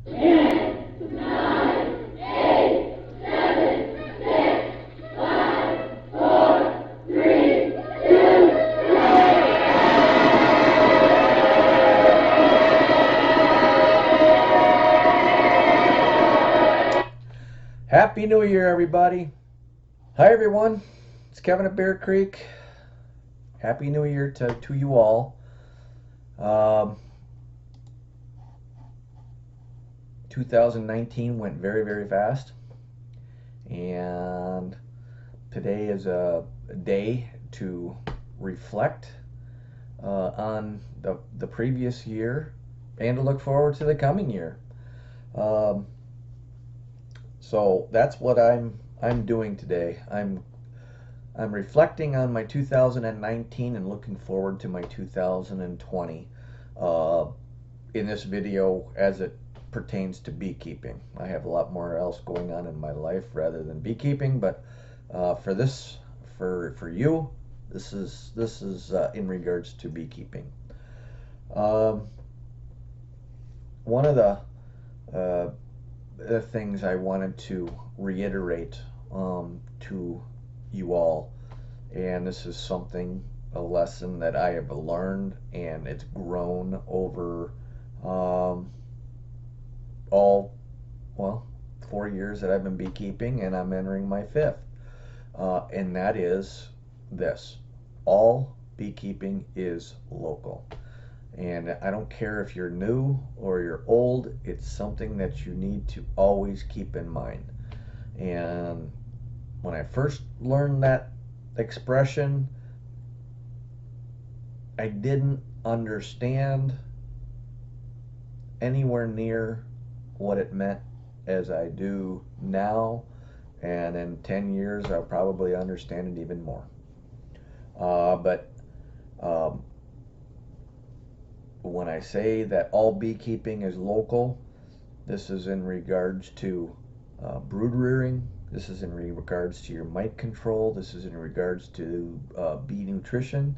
10, 9, 8, 7, 6, 5, 4, 3, 2, 1. Happy New Year, everybody. Hi, everyone. It's Kevin at Bear Creek. Happy New Year to you all. 2019 went very, very fast. And today is a day to reflect on the previous year and to look forward to the coming year. So that's what I'm doing today. I'm reflecting on my 2019 and looking forward to my 2020 in this video as it pertains to beekeeping. I have a lot more else going on in my life rather than beekeeping, but for you, this is in regards to beekeeping. One of the things I wanted to reiterate to you all, and this is a lesson that I have learned, and it's grown over all 4 years that I've been beekeeping, and I'm entering my 5th, and that is this: all beekeeping is local. And I don't care if you're new or you're old, it's something that you need to always keep in mind. And when I first learned that expression, I didn't understand anywhere near what it meant as I do now. And in 10 years, I'll probably understand it even more. When I say that all beekeeping is local, this is in regards to brood rearing. This is in regards to your mite control. This is in regards to bee nutrition.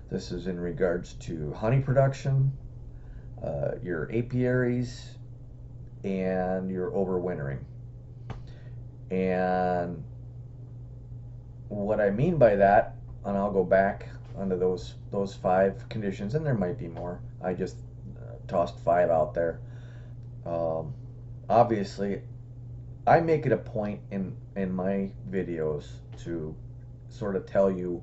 This is in regards to honey production, your apiaries, and your overwintering. And what I mean by that, and I'll go back onto those 5 conditions, and there might be more. I just tossed 5 out there. Obviously, I make it a point in my videos to sort of tell you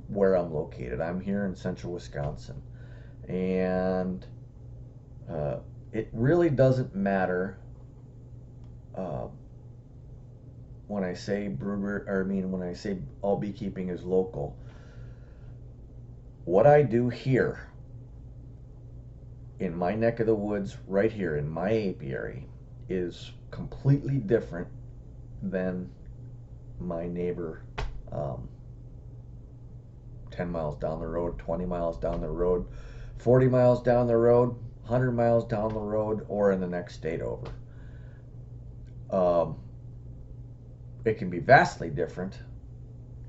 where I'm located. I'm here in central Wisconsin, and it really doesn't matter when I say when I say all beekeeping is local. What I do here in my neck of the woods, right here in my apiary, is completely different than my neighbor 10 miles down the road, 20 miles down the road, 40 miles down the road, 100 miles down the road, or in the next state over. It can be vastly different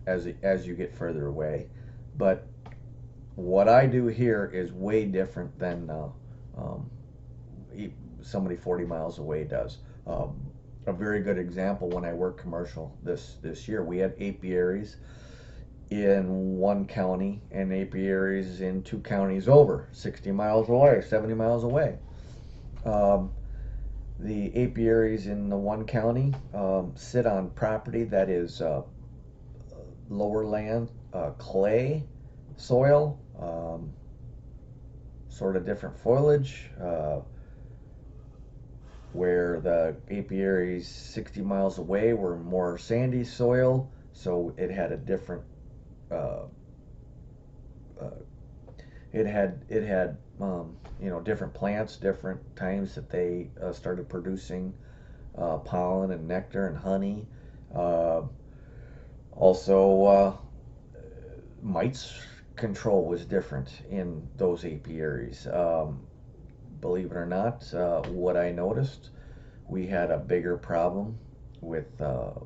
as you get further away, but what I do here is way different than somebody 40 miles away does. A very good example: when I worked commercial this year, we had apiaries in one county and apiaries in 2 counties over, 60 miles away, 70 miles away. The apiaries in the one county sit on property that is lower land, clay soil, sort of different foliage, where the apiaries 60 miles away were more sandy soil, so it had a different it had different plants, different times that they started producing pollen and nectar and honey. Also, mites control was different in those apiaries. Believe it or not, what I noticed, we had a bigger problem with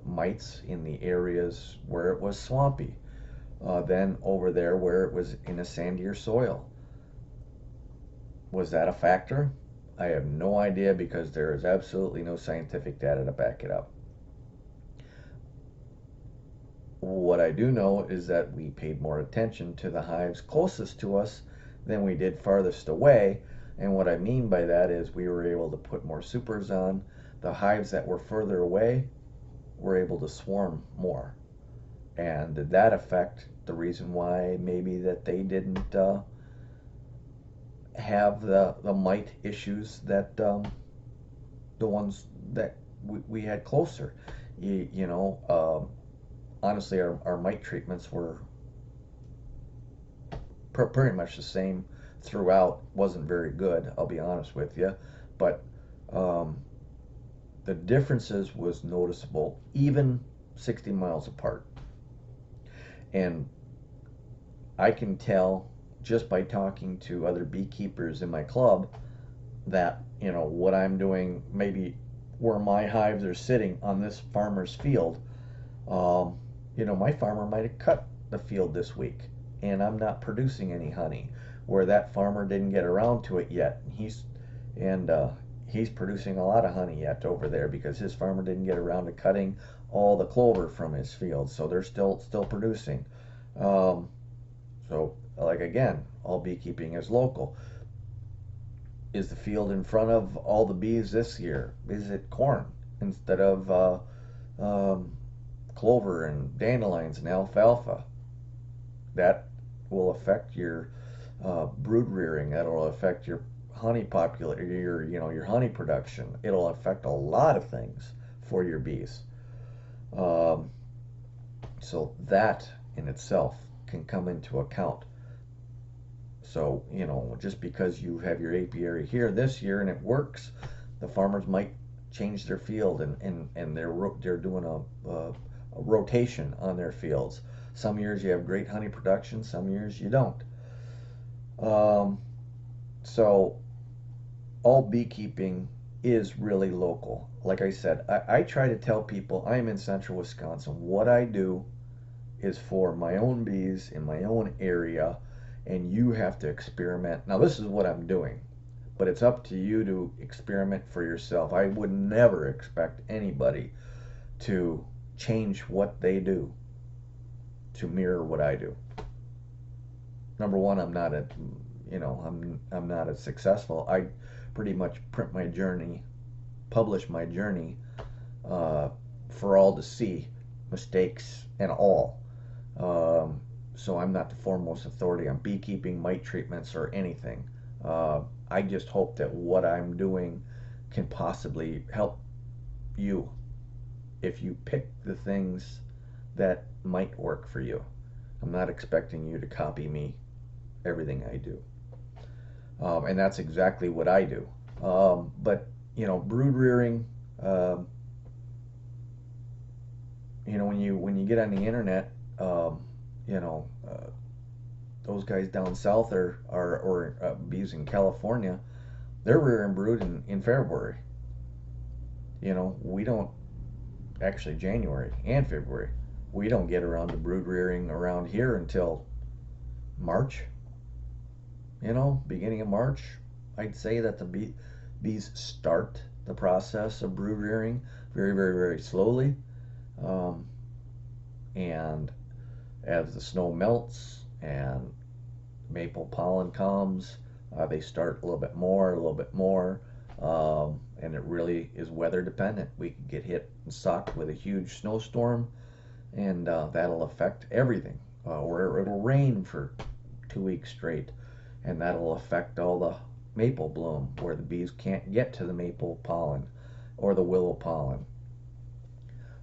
mites in the areas where it was swampy than over there where it was in a sandier soil. Was that a factor? I have no idea because there is absolutely no scientific data to back it up. What I do know is that we paid more attention to the hives closest to us than we did farthest away. And what I mean by that is we were able to put more supers on. The hives that were further away were able to swarm more. And did that affect the reason why maybe that they didn't have the mite issues that the ones that we had closer? You know, honestly, our mite treatments were pretty much the same throughout. Wasn't very good, I'll be honest with you, but um, the differences was noticeable even 60 miles apart. And I can tell just by talking to other beekeepers in my club that, you know, what I'm doing, maybe where my hives are sitting on this farmer's field, you know, my farmer might have cut the field this week and I'm not producing any honey, where that farmer didn't get around to it yet. And he's producing a lot of honey yet over there because his farmer didn't get around to cutting all the clover from his field, so they're still producing. Um, so, like again, all beekeeping is local. Is the field in front of all the bees this year? Is it corn instead of um, clover and dandelions and alfalfa? That will affect your brood rearing. That'll affect your honey your honey production. It'll affect a lot of things for your bees. Um, so that in itself can come into account. So, you know, just because you have your apiary here this year and it works, the farmers might change their field and they're doing a rotation on their fields. Some years you have great honey production, some years you don't. Um, so all beekeeping is really local. Like I said, I try to tell people I'm in central Wisconsin. What I do is for my own bees in my own area, and you have to experiment. Now, this is what I'm doing, but it's up to you to experiment for yourself. I would never expect anybody to change what they do to mirror what I do. Number one, I'm not a, you know, I'm not as successful. I pretty much print my journey, publish my journey for all to see, mistakes and all. So I'm not the foremost authority on beekeeping, mite treatments, or anything. I just hope that what I'm doing can possibly help you if you pick the things that might work for you. I'm not expecting you to copy me, everything I do. And that's exactly what I do. But, you know, brood rearing, um, you know, when you get on the internet, you know, those guys down south or bees in California, they're rearing brood in February. You know, we don't, actually January and February. We don't get around to brood rearing around here until March. You know, beginning of March. I'd say that the bees start the process of brood rearing very, very, very slowly. Um, and as the snow melts and maple pollen comes, they start a little bit more, a little bit more, and it really is weather dependent. We could get hit and socked with a huge snowstorm, and that'll affect everything. Or it'll rain for 2 weeks straight, and that'll affect all the maple bloom, where the bees can't get to the maple pollen or the willow pollen.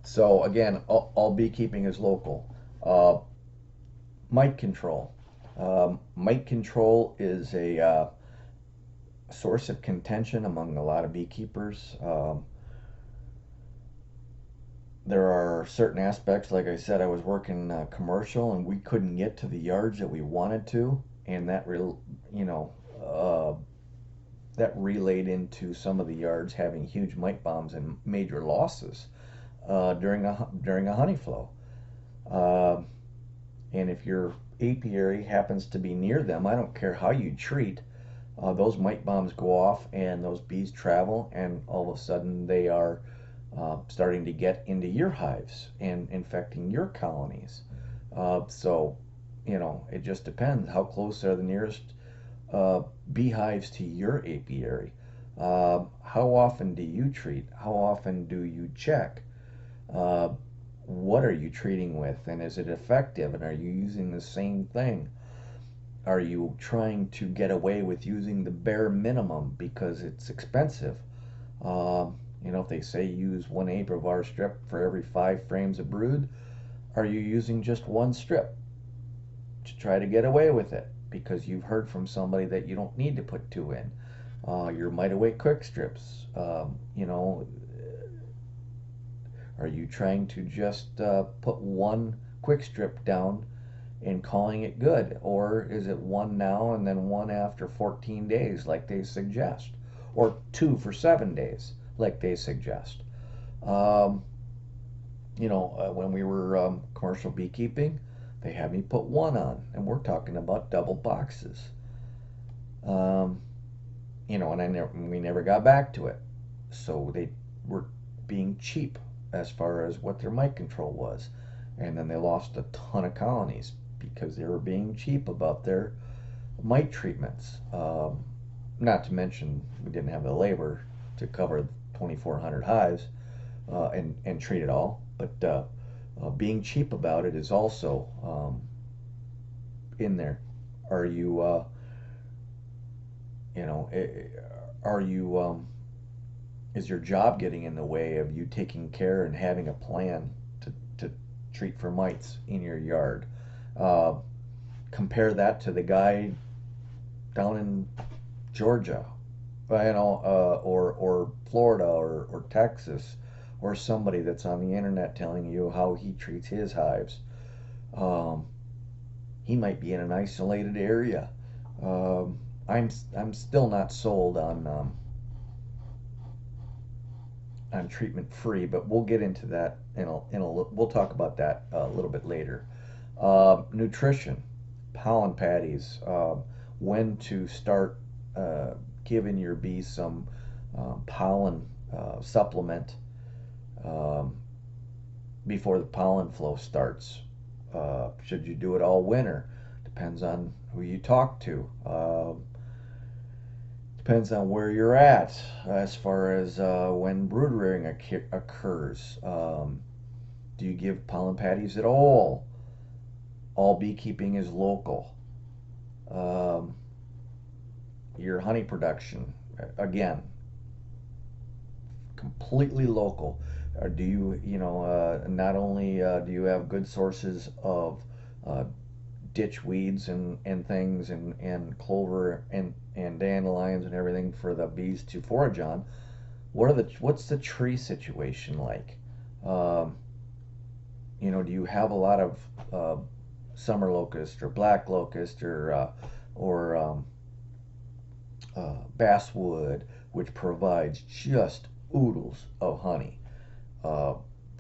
So again, all beekeeping is local. Uh, Mite control. Mite control is a source of contention among a lot of beekeepers. There are certain aspects, like I said, I was working commercial and we couldn't get to the yards that we wanted to, and you know, that relayed into some of the yards having huge mite bombs and major losses during a honey flow. Uh, and if your apiary happens to be near them, I don't care how you treat, those mite bombs go off and those bees travel, and all of a sudden they are starting to get into your hives and infecting your colonies. So, it just depends. How close are the nearest uh, beehives to your apiary? How often do you treat? How often do you check? Uh, what are you treating with, and is it effective? And are you using the same thing? Are you trying to get away with using the bare minimum because it's expensive? If they say use 1 apivar strip for every 5 frames of brood, are you using just one strip to try to get away with it because you've heard from somebody that you don't need to put two in? Your mite away quick strips. Are you trying to just put one quick strip down and calling it good? Or is it one now and then one after 14 days, like they suggest? Or two for 7 days, like they suggest? Um, when we were commercial beekeeping, they had me put one on, and we're talking about double boxes. Um, and we never got back to it. So they were being cheap as far as what their mite control was. And then they lost a ton of colonies because they were being cheap about their mite treatments. Not to mention, we didn't have the labor to cover 2,400 hives and treat it all. But being cheap about it is also in there. Are you, you know, are you is your job getting in the way of you taking care and having a plan to treat for mites in your yard? Uh, Compare that to the guy down in Georgia, or Florida or Texas, or somebody that's on the internet telling you how he treats his hives. Um, he might be in an isolated area. I'm still not sold on treatment free, but we'll get into that we'll talk about that a little bit later. Nutrition, pollen patties, when to start giving your bees some pollen supplement um, before the pollen flow starts. Should you do it all winter? Depends on who you talk to. Depends on where you're at as far as when brood rearing occurs. Do you give pollen patties at all? All beekeeping is local. Um, your honey production, again, completely local. Do not only do you have good sources of uh, ditch weeds and things and clover and dandelions and everything for the bees to forage on, what's the tree situation like? Um, do you have a lot of summer locust or black locust or basswood, which provides just oodles of honey uh,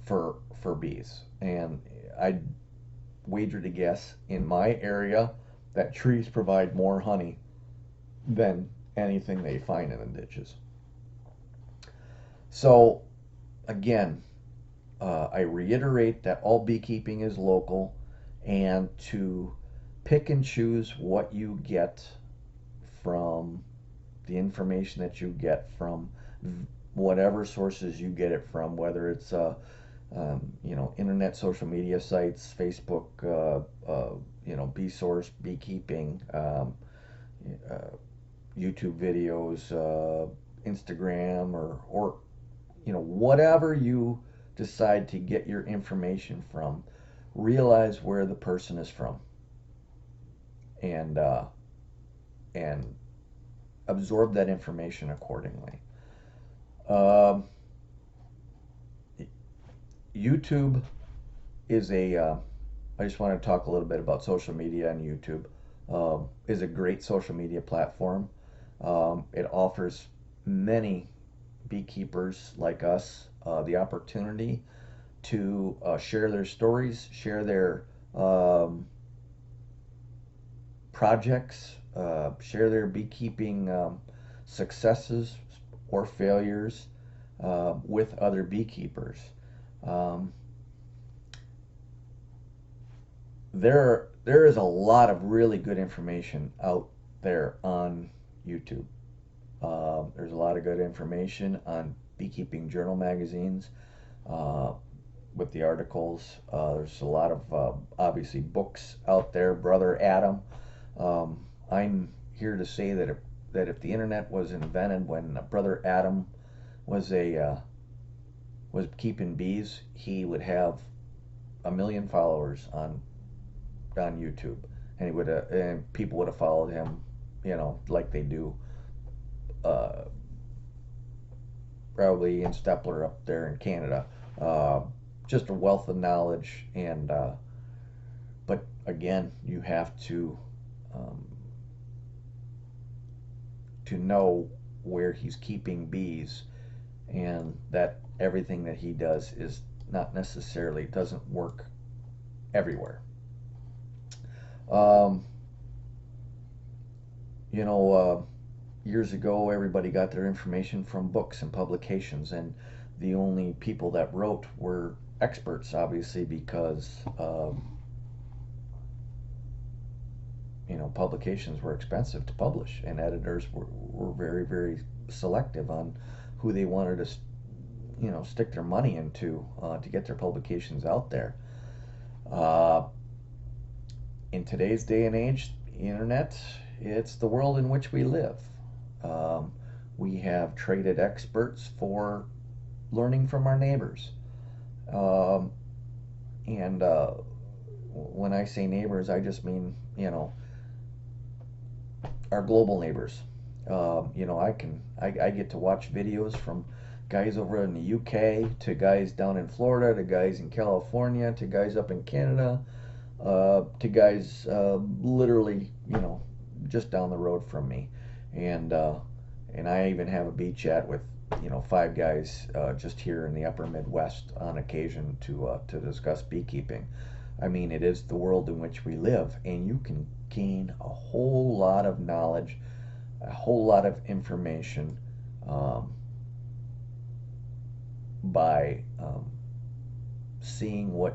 for bees? And I wager to guess in my area that trees provide more honey than anything they find in the ditches. So again, I reiterate that all beekeeping is local, and to pick and choose what you get from the information that you get from whatever sources you get it from, whether it's internet social media sites, Facebook, Bee Source, Beekeeping, uh, YouTube videos, Instagram, or whatever you decide to get your information from, realize where the person is from, and and absorb that information accordingly. Um, YouTube is I just want to talk a little bit about social media, and YouTube is a great social media platform. It offers many beekeepers like us the opportunity to share their stories, share their projects, share their beekeeping successes or failures with other beekeepers. Um, there is a lot of really good information out there on YouTube. There's a lot of good information on beekeeping journal magazines uh, with the articles. There's a lot of obviously books out there. Brother Adam. I'm here to say that if the internet was invented when Brother Adam was was keeping bees, he would have 1 million followers on YouTube, and he would and people would have followed him, like they do uh, probably in Stepler up there in Canada. Uh, just a wealth of knowledge, and but again, you have um, to know where he's keeping bees, and that everything that he does is not necessarily doesn't work everywhere. Um, you know, years ago, everybody got their information from books and publications, and the only people that wrote were experts, obviously, because publications were expensive to publish, and editors were very, very selective on who they wanted to, stick their money into to get their publications out there. Uh, in today's day and age, the internet, it's the world in which we live. Um, we have traded experts for learning from our neighbors. Um, and when I say neighbors, I just mean, our global neighbors. I get to watch videos from guys over in the UK to guys down in Florida to guys in California to guys up in Canada to guys literally, just down the road from me, and I even have a bee chat with 5 guys just here in the Upper Midwest on occasion to discuss beekeeping. I mean, it is the world in which we live, and you can gain a whole lot of knowledge, a whole lot of information um, by seeing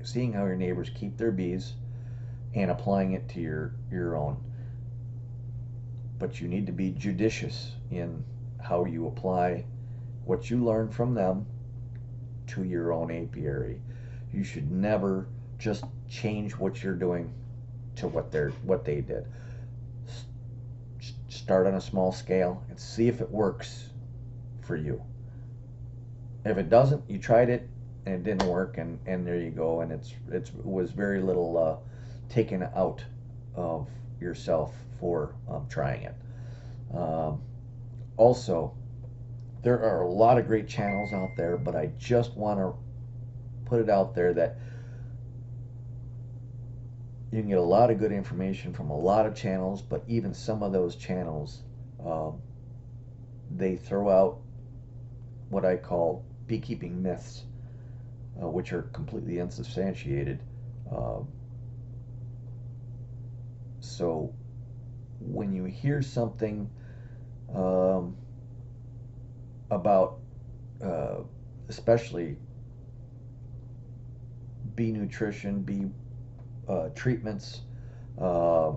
seeing how your neighbors keep their bees and applying it to your own. But you need to be judicious in how you apply what you learn from them to your own apiary. You should never just change what you're doing to what they did. Start on a small scale and see if it works for you. If it doesn't, you tried it and it didn't work, and there you go. And it was very little taken out of yourself for trying it. Also, there are a lot of great channels out there, but I just want to put it out there that you can get a lot of good information from a lot of channels, but even some of those channels, they throw out what I call beekeeping myths, which are completely unsubstantiated. Uh, so when you hear something about especially bee nutrition, bee treatments, uh,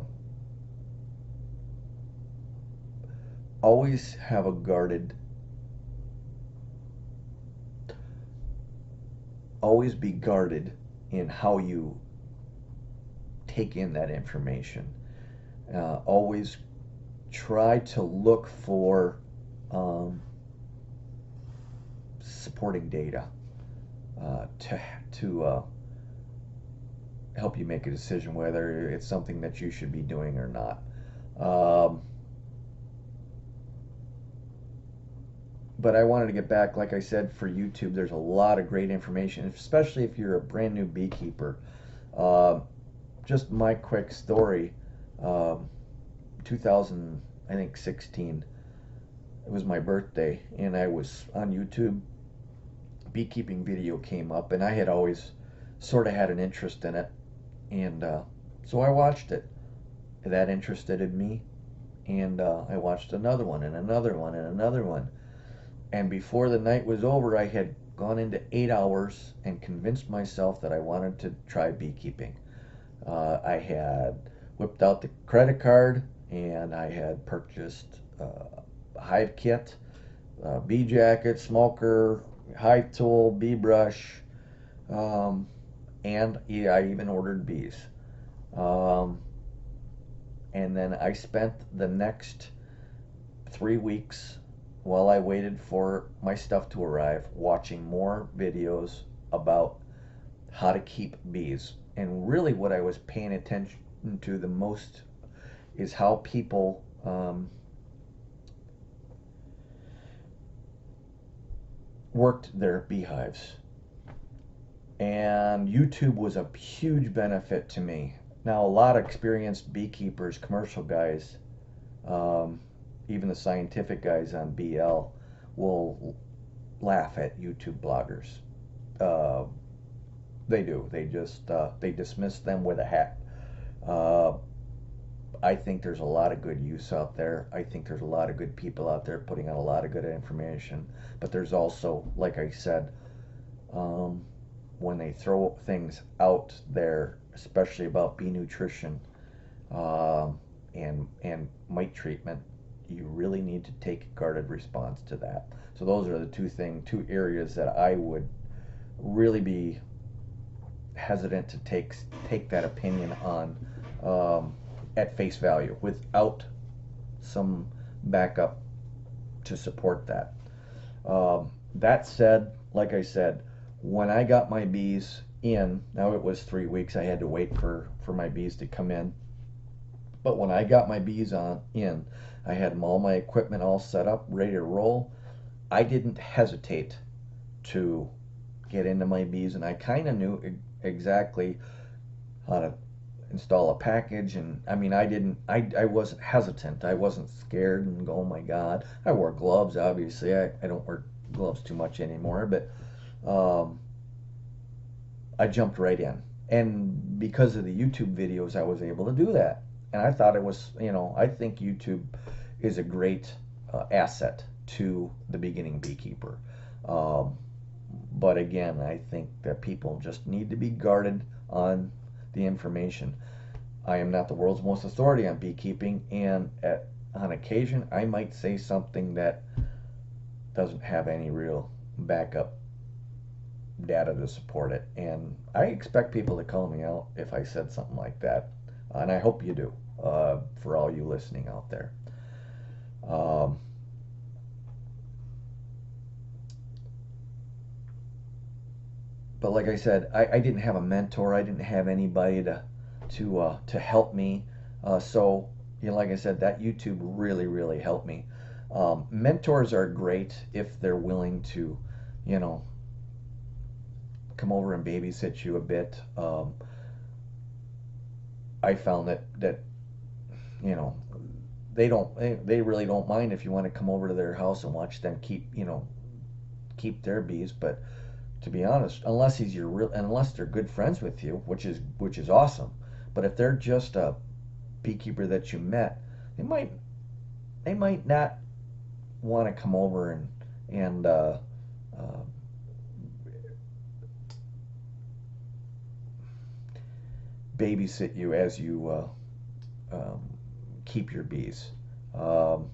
always have a guarded, always be guarded in how you take in that information. Always try to look for supporting data to help you make a decision whether it's something that you should be doing or not. But I wanted to get back, like I said, for YouTube, there's a lot of great information, especially if you're a brand new beekeeper. Just my quick story, 2000, I think 16, it was my birthday, and I was on YouTube. Beekeeping video came up, and I had always sort of had an interest in it, and so I watched it. that interested me, and I watched another one and another one and another one. And before the night was over, I had gone into 8 hours and convinced myself that I wanted to try beekeeping. I had whipped out the credit card and I had purchased a hive kit, bee jacket, smoker, hive tool, bee brush, um, and yeah, I even ordered bees. Um, and then I spent the next 3 weeks while I waited for my stuff to arrive watching more videos about how to keep bees. And really, what I was paying attention to the most is how people worked their beehives. And YouTube was a huge benefit to me. Now, a lot of experienced beekeepers, commercial guys, um, even the scientific guys on BL, will laugh at YouTube bloggers. Uh, they do. They just they dismiss them with a hat. Uh, I think there's a lot of good use out there. I think there's a lot of good people out there putting out a lot of good information. But there's also, like I said, um, when they throw things out there, especially about bee nutrition and mite treatment, you really need to take a guarded response to that. So those are the two areas that I would really be hesitant to take that opinion on at face value without some backup to support that. That said, like I said, when I got my bees in, now it was 3 weeks. I had to wait for my bees to come in. But when I got my bees in, I had all my equipment all set up, ready to roll. I didn't hesitate to get into my bees, and I kind of knew exactly how to install a package. And I mean, I wasn't hesitant. I wasn't scared and go, oh my God. I wore gloves, obviously. I don't wear gloves too much anymore, but um, I jumped right in. And because of the YouTube videos, I was able to do that. And I thought it was, I think YouTube is a great asset to the beginning beekeeper. Um, but again, I think that people just need to be guarded on the information. I am not the world's most authority on beekeeping, and on occasion, I might say something that doesn't have any real backup data to support it. And I expect people to call me out if I said something like that. And I hope you do, for all you listening out there. Um, but like I said, I didn't have a mentor. I didn't have anybody to help me. So, like I said, that YouTube really, really helped me. Mentors are great if they're willing to, you know, come over and babysit you a bit. I found that you know they really don't mind if you want to come over to their house and watch them keep their bees. But to be honest, unless they're good friends with you, which is awesome. But if they're just a beekeeper that you met, they might not want to come over and uh, babysit you as you um, keep your bees. Um,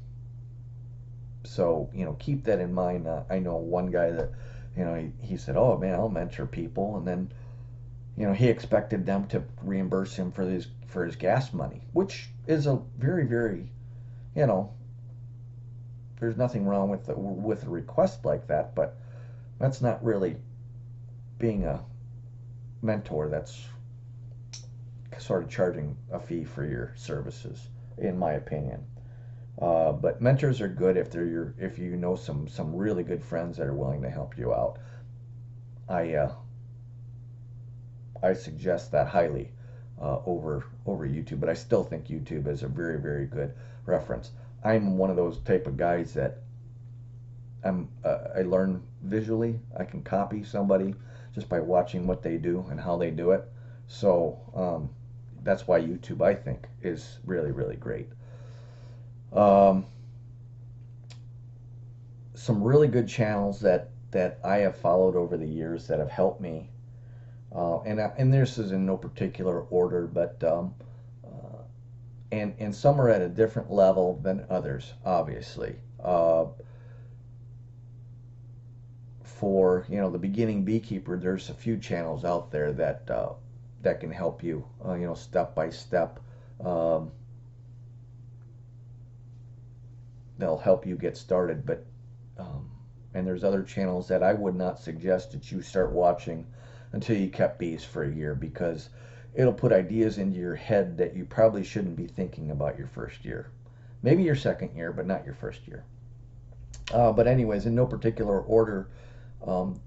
so keep that in mind. I know one guy that he said, "Oh man, I'll mentor people," and then he expected them to reimburse him for his gas money, which is a very, very, you know there's nothing wrong with a request like that, but that's not really being a mentor. That's sort of charging a fee for your services, in my opinion. But mentors are good if you know some really good friends that are willing to help you out. I I suggest that highly over YouTube, but I still think YouTube is a very, very good reference. I'm one of those type of guys that I learn visually. I can copy somebody just by watching what they do and how they do it. So that's why YouTube, I think, is really, really great. Um, some really good channels that I have followed over the years that have helped me, and this is in no particular order, but and some are at a different level than others, obviously. For the beginning beekeeper, there's a few channels out there that can help you, step by step. Um, they'll help you get started, but and there's other channels that I would not suggest that you start watching until you kept bees for a year, because it'll put ideas into your head that you probably shouldn't be thinking about your first year. Maybe your second year, but not your first year. But anyways, in no particular order, um,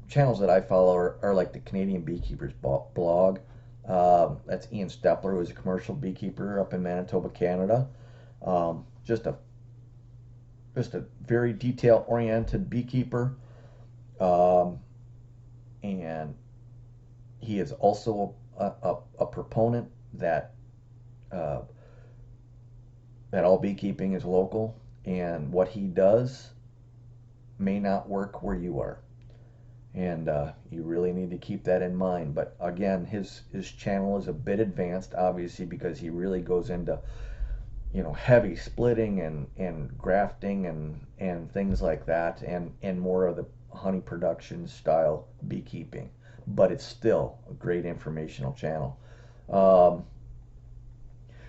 channels that I follow are like the Canadian Beekeepers blog. That's Ian Stepler, who's a commercial beekeeper up in Manitoba, Canada. Um, just a just a very detail-oriented beekeeper, um, and he is also a proponent that uh, that all beekeeping is local, and what he does may not work where you are, and you really need to keep that in mind. But again, his channel is a bit advanced, obviously, because he really goes into heavy splitting and grafting and things like that, and more of the honey production style beekeeping. But it's still a great informational channel. Um,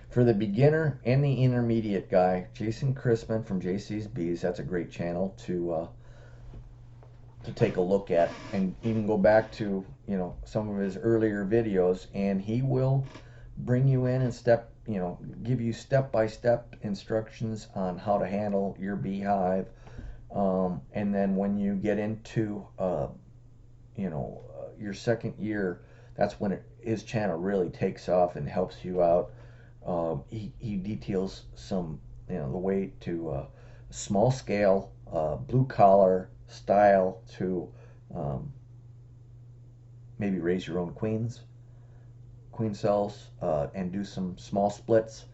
for the beginner and the intermediate guy, Jason Chrisman from JC's Bees, that's a great channel to take a look at, and even go back to some of his earlier videos, and he will bring you in and give you step-by-step instructions on how to handle your beehive. And then when you get into your second year, that's when his channel really takes off and helps you out. He details the way to small scale, blue collar style to maybe raise your own queen cells, and do some small splits.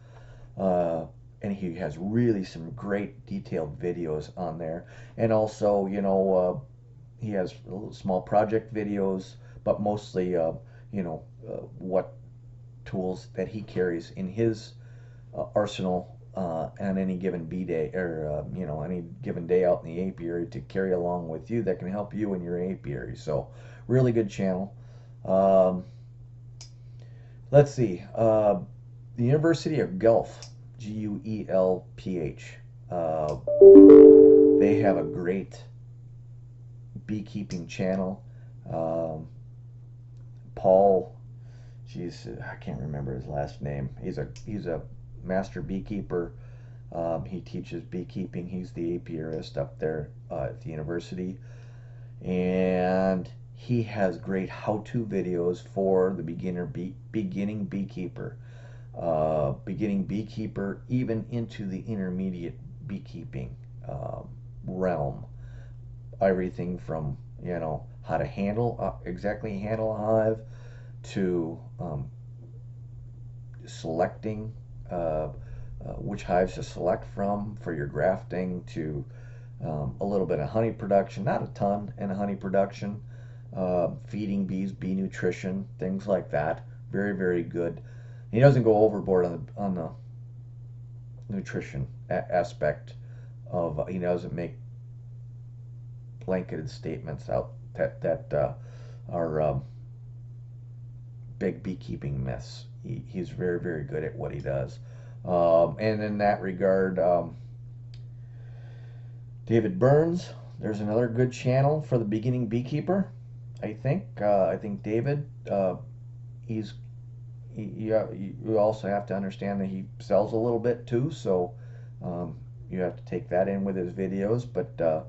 And he has really some great detailed videos on there. And also, he has little small project videos, but mostly, what tools that he carries in his arsenal on any given bee day, or any given day out in the apiary, to carry along with you, that can help you in your apiary. So really good channel. Let's see. The University of Guelph, Guelph. They have a great beekeeping channel. Paul, I can't remember his last name. He's a master beekeeper. He teaches beekeeping. He's the apiarist up there at the university, and he has great how-to videos for the beginning beekeeper, even into the intermediate beekeeping realm. Everything from how to exactly handle a hive, to selecting which hives to select from for your grafting, to a little bit of honey production, not a ton in honey production, feeding bees, bee nutrition, things like that. Very, very good. He doesn't go overboard on the nutrition aspect of. He doesn't make blanketed statements out that are big beekeeping myths. He's very, very good at what he does. And in that regard, David Burns, there's another good channel for the beginning beekeeper. I think David, you also have to understand that he sells a little bit too, so you have to take that in with his videos. But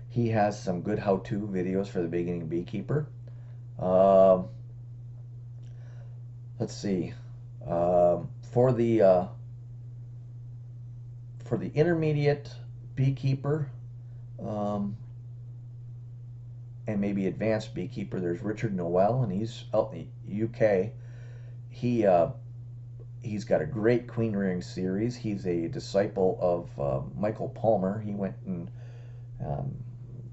he has some good how-to videos for the beginning beekeeper. Let's see. For the intermediate beekeeper, and maybe advanced beekeeper, there's Richard Noel, and he's out in the UK. He He's got a great queen rearing series. He's a disciple of Michael Palmer. He went and um,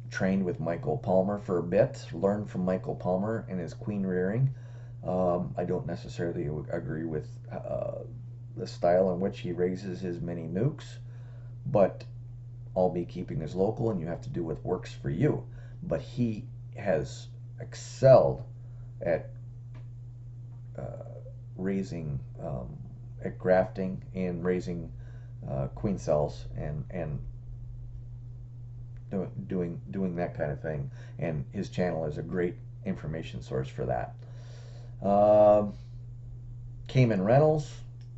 trained with Michael Palmer for a bit, learned from Michael Palmer and his queen rearing. I don't necessarily agree with the style in which he raises his mini nukes, but all beekeeping is local and you have to do what works for you. But he has excelled at raising, at grafting and raising queen cells and doing that kind of thing. And his channel is a great information source for that. Cayman Reynolds,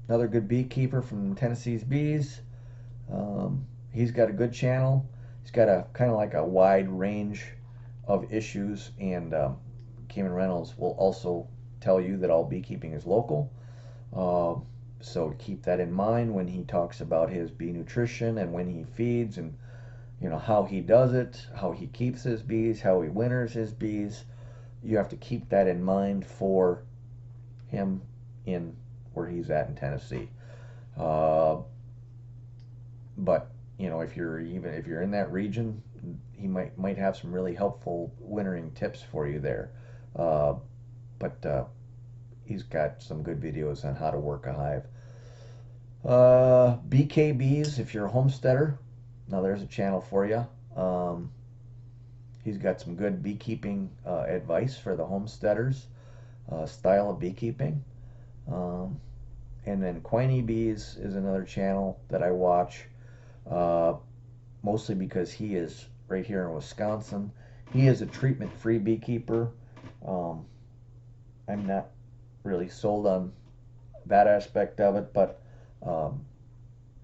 another good beekeeper from Tennessee's Bees. He's got a good channel. He's got a kind of like a wide range of issues, and Cayman Reynolds will also tell you that all beekeeping is local. So keep that in mind when he talks about his bee nutrition and when he feeds and how he does it, how he keeps his bees, how he winters his bees. You have to keep that in mind for him in where he's at in Tennessee. But if you're in that region, he might have some really helpful wintering tips for you there. But he's got some good videos on how to work a hive. BK Bees, if you're a homesteader, now there's a channel for you. He's got some good beekeeping advice for the homesteaders, style of beekeeping. And then Kwaini Bees is another channel that I watch, mostly because he is right here in Wisconsin. He is a treatment-free beekeeper. I'm not really sold on that aspect of it, but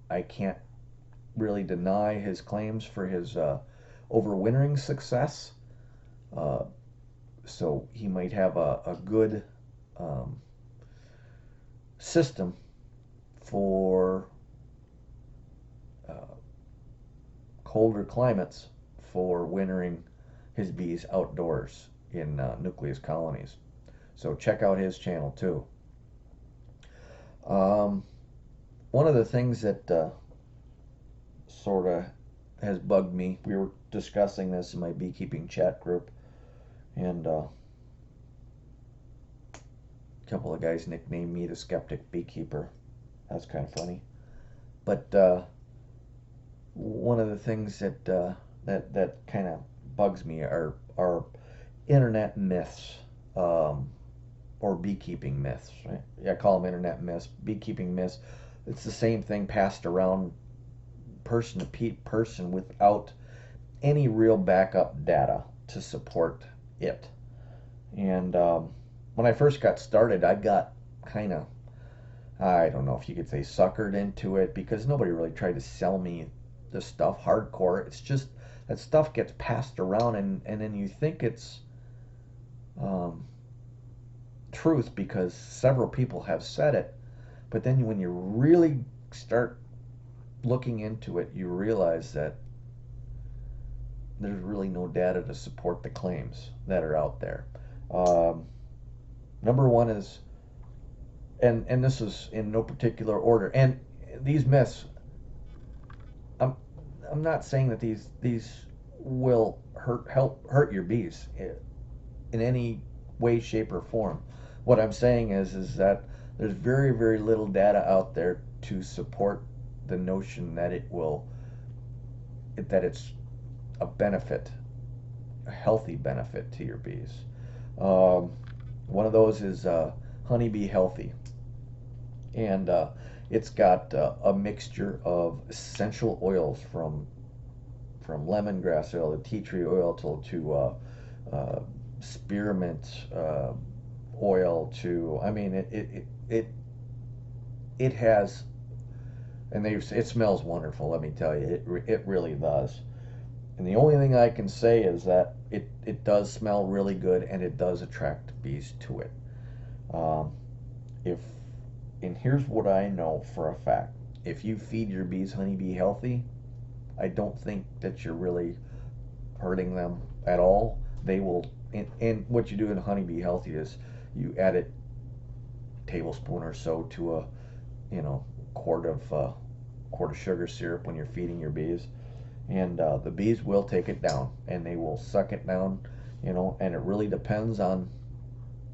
I can't really deny his claims for his overwintering success. So he might have a good system for colder climates for wintering his bees outdoors in nucleus colonies. So check out his channel too. One of the things that sort of has bugged me, we were discussing this in my beekeeping chat group, and a couple of guys nicknamed me the skeptic beekeeper. That's kind of funny. But one of the things that kind of bugs me are internet myths, or beekeeping myths. Right? I call them internet myths, beekeeping myths. It's the same thing passed around person to person without any real backup data to support it. And when I first got started, I got kind of, I don't know if you could say, suckered into it, because nobody really tried to sell me the stuff hardcore. It's just that stuff gets passed around, and then you think it's truth because several people have said it, but then when you really start looking into it, you realize that there's really no data to support the claims that are out there. Number one is, and this is in no particular order, and these myths, I'm not saying that these will hurt your bees in any way, shape, or form. What I'm saying is that there's very, very little data out there to support the notion that it's a benefit, a healthy benefit to your bees. One of those is Honeybee Healthy, and it's got a mixture of essential oils from lemongrass oil to tea tree oil to spearmint oil to, I mean, it has, and it smells wonderful, let me tell you. It really does. And the only thing I can say is that it does smell really good, and it does attract bees to it. And here's what I know for a fact. If you feed your bees Honeybee Healthy, I don't think that you're really hurting them at all. They will, and what you do in Honeybee Healthy is you add a tablespoon or so to quart of sugar syrup when you're feeding your bees, and the bees will take it down and they will suck it down, and it really depends on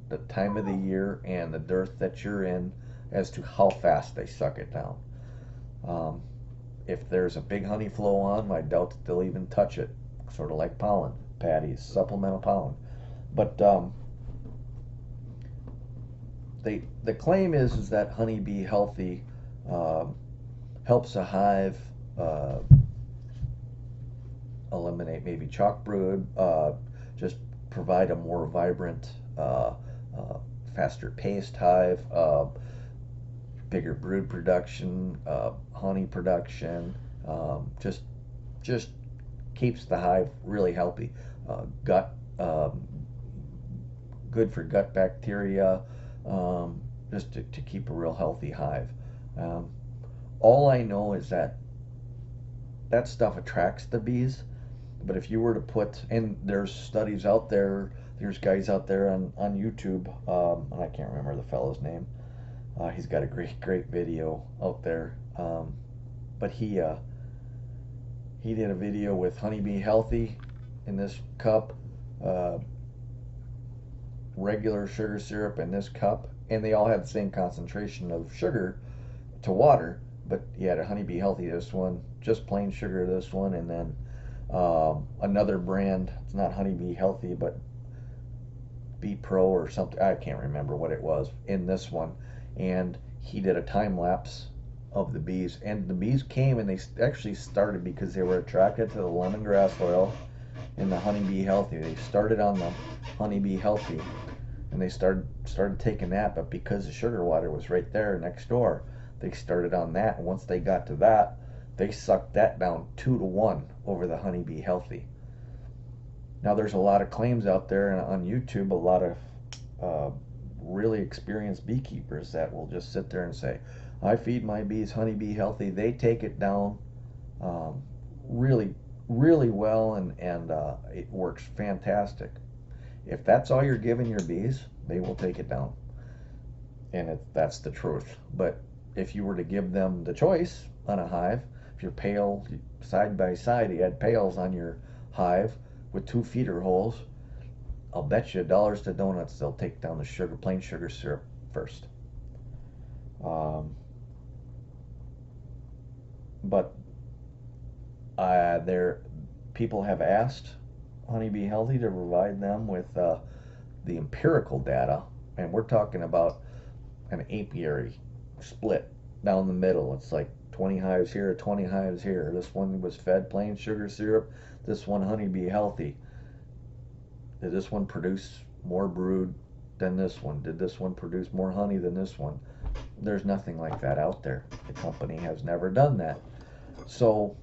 the time of the year and the dearth that you're in as to how fast they suck it down. Um, if there's a big honey flow on, I doubt that they'll even touch it, sort of like pollen patties, supplemental pollen. But the claim is that honeybee healthy um, helps a hive uh, eliminate maybe chalk brood, just provide a more vibrant, uh, faster paced hive, bigger brood production, honey production, just keeps the hive really healthy. Gut, good for gut bacteria, just to keep a real healthy hive. Um, all I know is that stuff attracts the bees. But if you were to put, and there's studies out there, there's guys out there on YouTube, and I can't remember the fellow's name. He's got a great video out there. But he did a video with honeybee healthy in this cup, uh, regular sugar syrup in this cup, and they all had the same concentration of sugar to water. But he had a honeybee healthy this one, just plain sugar this one, and then another brand. It's not honeybee healthy, but Bee Pro or something. I can't remember what it was in this one. And he did a time lapse of the bees, and the bees came and they actually started because they were attracted to the lemongrass oil and the honeybee healthy. They started on the honeybee healthy, and they started taking that. But because the sugar water was right there next door, they started on that. And once they got to that, they sucked that down 2 to 1 over the honeybee healthy. Now there's a lot of claims out there on YouTube, a lot of really experienced beekeepers that will just sit there and say, I feed my bees honeybee healthy. They take it down really, really well, and it works fantastic. If that's all you're giving your bees, they will take it down. And that's the truth. But if you were to give them the choice on a hive, if you're pale side by side, you had pails on your hive with 2 feeder holes, I'll bet you dollars to donuts they'll take down the plain sugar syrup first. But there, people have asked Honeybee Healthy to provide them with the empirical data, and we're talking about an apiary split down the middle. It's like 20 hives here, 20 hives here. This one was fed plain sugar syrup. This one honeybee healthy. Did this one produce more brood than this one? Did this one produce more honey than this one? There's nothing like that out there. The company has never done that. So,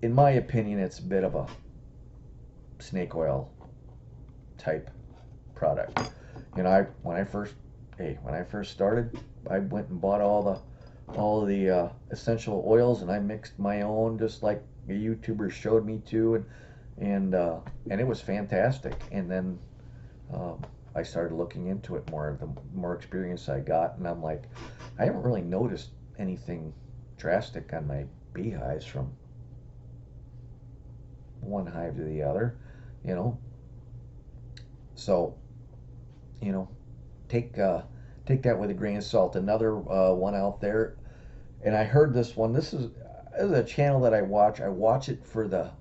in my opinion, it's a bit of a snake oil type product. When I first started, I went and bought all the essential oils, and I mixed my own, just like a YouTuber showed me to, and it was fantastic. And then I started looking into it more. The more experience I got, and I'm like, I haven't really noticed anything drastic on my beehives from one hive to the other, you know. So, take that with a grain of salt. Another one out there, and I heard this one. This is a channel that I watch. I watch it for the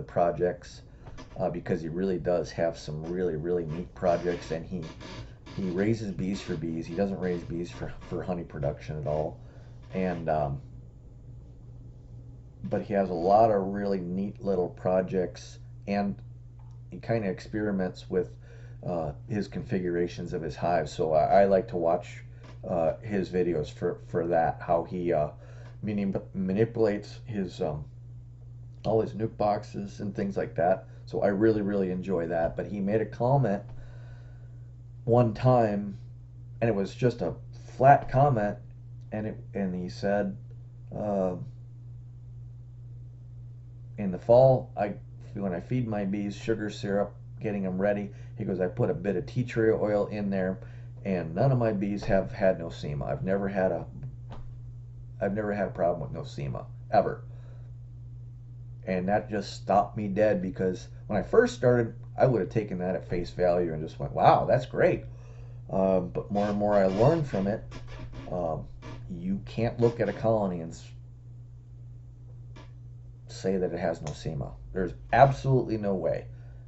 projects because he really does have some really really neat projects, and he raises bees for bees. He doesn't raise bees for honey production at all, and but he has a lot of really neat little projects, and he kind of experiments with his configurations of his hives. So I like to watch his videos for that, how he manipulates his all his nuke boxes and things like that. So I really really enjoy that. But he made a comment one time, and it was just a flat comment, and he said, in the fall, when I feed my bees sugar syrup, getting them ready, he goes, I put a bit of tea tree oil in there, and none of my bees have had nosema. I've never had a problem with nosema ever, and that just stopped me dead because when I first started, I would have taken that at face value and just went, "Wow, that's great." But more and more I learned from it. Um, you can't look at a colony and say that it has nosema. There's absolutely no way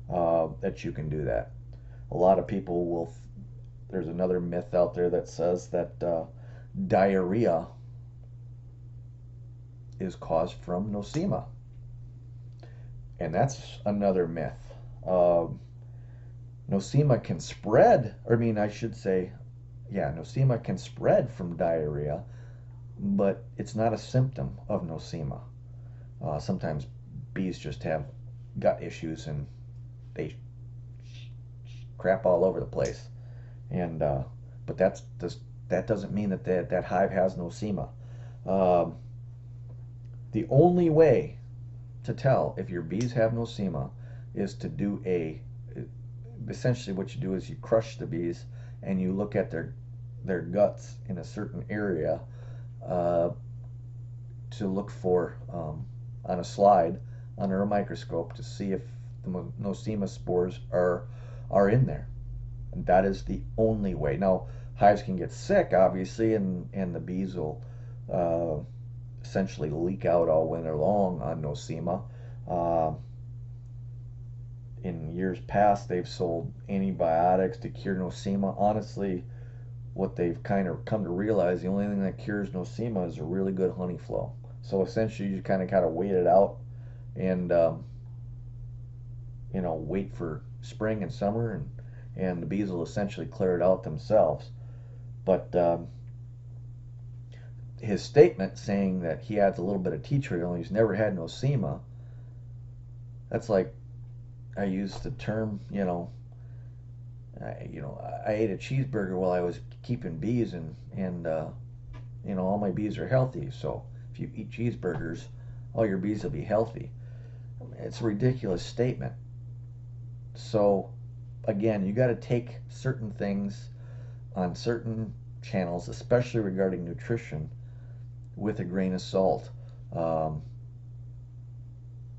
that you can do that. A lot of people will. There's another myth out there that says that diarrhea is caused from nosema, and that's another myth. Nosema can spread, or I mean, I should say, yeah, nosema can spread from diarrhea, but it's not a symptom of nosema. Sometimes bees just have gut issues and they crap all over the place, and but that doesn't mean that hive has nosema. Um, the only way to tell if your bees have nosema is to do essentially what you do is you crush the bees and you look at their guts in a certain area uh, to look for on a slide under a microscope to see if the nosema spores are in there. And that is the only way. Now, hives can get sick, obviously, and the bees will uh, essentially leak out all winter long on nosema. Uh, in years past, they've sold antibiotics to cure nosema. Honestly, what they've kind of come to realize, the only thing that cures nosema is a really good honey flow. So essentially, you kind of wait it out and wait for spring and summer, and the bees will essentially clear it out themselves. But his statement saying that he adds a little bit of tea tree oil, he's never had nosema. That's like I used the term, I ate a cheeseburger while I was keeping bees, and all my bees are healthy. So if you eat cheeseburgers, all your bees will be healthy. It's a ridiculous statement. So again, you got to take certain things on certain channels, especially regarding nutrition, with a grain of salt. Um,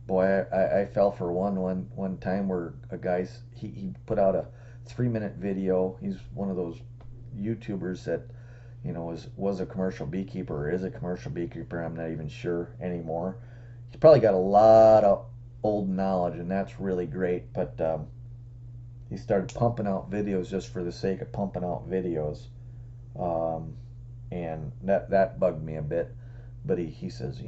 Boy, I fell for one time where a guy he put out a 3-minute video. He's one of those YouTubers that was a commercial beekeeper or is a commercial beekeeper. I'm not even sure anymore. He's probably got a lot of old knowledge, and that's really great. But he started pumping out videos just for the sake of pumping out videos, and that bugged me a bit. But he says,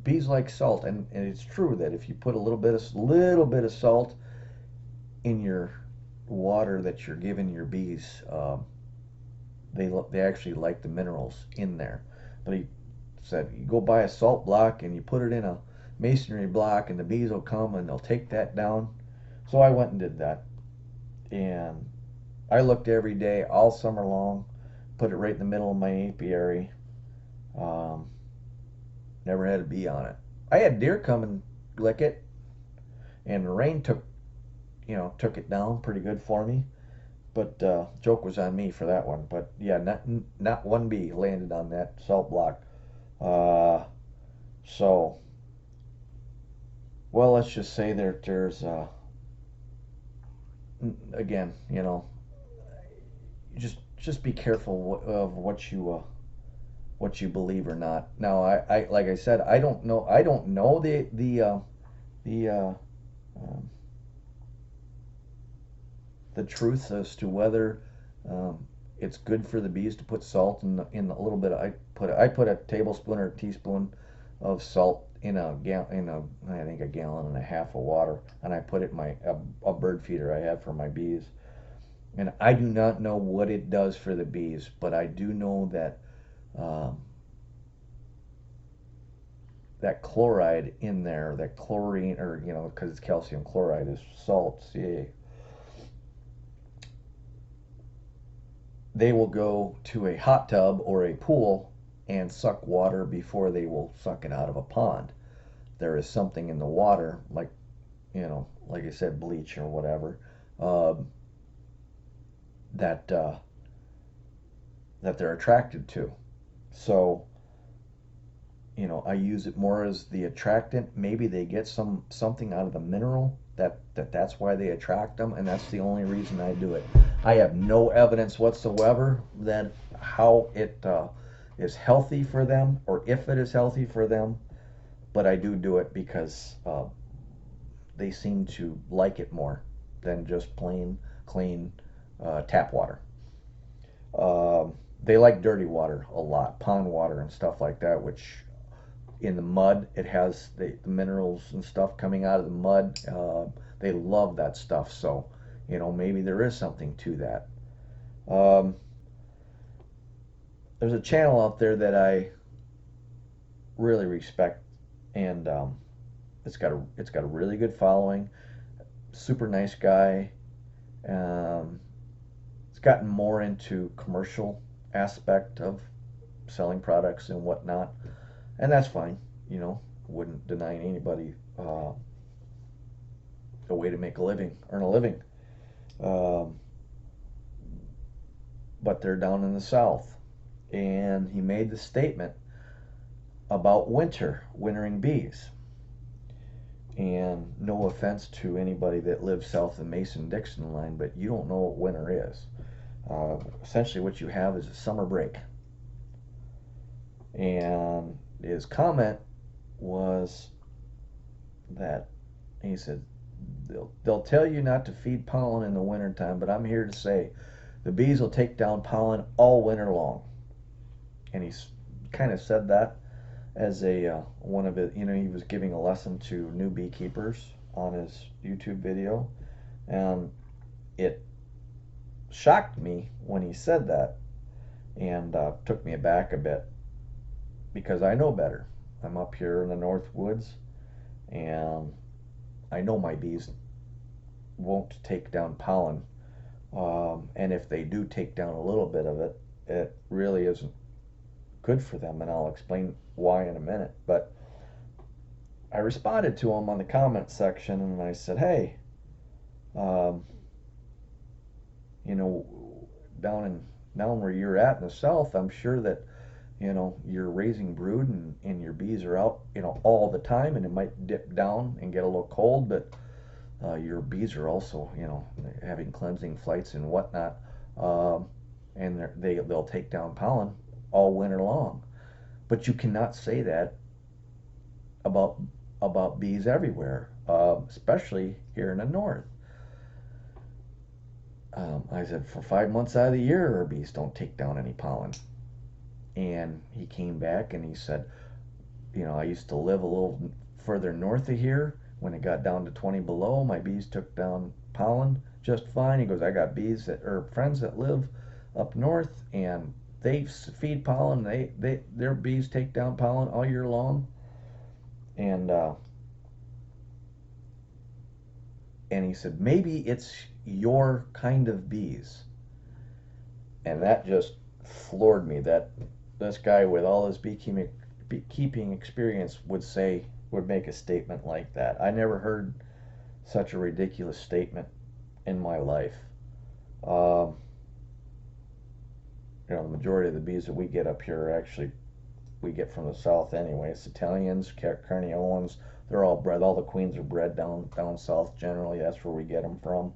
bees like salt, and it's true that if you put a little bit of salt in your water that you're giving your bees, they actually like the minerals in there. But he said you go buy a salt block and you put it in a masonry block, and the bees will come and they'll take that down. So I went and did that, and I looked every day all summer long, put it right in the middle of my apiary. Um, Never had a bee on it. I had deer come and lick it, and the rain took it down pretty good for me. But joke was on me for that one. But yeah, not one bee landed on that salt block. Uh, so, well, let's just say there's again, just be careful of what you believe or not. Now, I like I said, I don't know the um, the truth as to whether it's good for the bees to put salt in a little bit. I put a tablespoon or a teaspoon of salt in I think a gallon and a half of water, and I put it in a bird feeder I have for my bees. And I do not know what it does for the bees, but I do know that um, that chloride in there, that chlorine, or because it's calcium chloride, is salt, Ca. They will go to a hot tub or a pool and suck water before they will suck it out of a pond. There is something in the water, like I said, bleach or whatever, uh, that that they're attracted to. So, I use it more as the attractant. Maybe they get something out of the mineral that's why they attract them, and that's the only reason I do it. I have no evidence whatsoever that how it is healthy for them or if it is healthy for them, but I do it because they seem to like it more than just plain clean tap water. They like dirty water a lot, pond water and stuff like that, which in the mud it has the minerals and stuff coming out of the mud. They love that stuff, so maybe there is something to that. Um, there's a channel out there that I really respect, and it's got a really good following. Super nice guy. Um, it's gotten more into commercial aspect of selling products and whatnot, and that's fine. Wouldn't deny anybody a way to make a living, earn a living. Um, but they're down in the south, and he made the statement about wintering bees. And no offense to anybody that lives south of the Mason-Dixon line, but you don't know what winter is. Essentially, what you have is a summer break. And his comment was that he said, they'll tell you not to feed pollen in the wintertime, but I'm here to say the bees will take down pollen all winter long. And he's kind of said that as a one of it. He was giving a lesson to new beekeepers on his YouTube video, and it shocked me when he said that, and took me aback a bit because I know better. I'm up here in the North Woods, and I know my bees won't take down pollen. And if they do take down a little bit of it, it really isn't good for them, and I'll explain why in a minute. But I responded to him on the comment section, and I said, hey, um, you know, down where you're at in the south, I'm sure that you're raising brood, and your bees are out all the time, and it might dip down and get a little cold, but your bees are also having cleansing flights and whatnot, and they'll take down pollen all winter long. But you cannot say that about bees everywhere, especially here in the north. I said for 5 months out of the year, our bees don't take down any pollen. And he came back and he said, I used to live a little further north of here. When it got down to 20 below, my bees took down pollen just fine. He goes, I got bees that are friends that live up north, and they feed pollen. Their bees take down pollen all year long. And he said, maybe it's your kind of bees. And that just floored me, that this guy with all his beekeeping experience would make a statement like that. I never heard such a ridiculous statement in my life. The majority of the bees that we get up here are actually we get from the south anyway. It's Italians, Carniolans. They're all bred. All the queens are bred down south generally. That's where we get them from.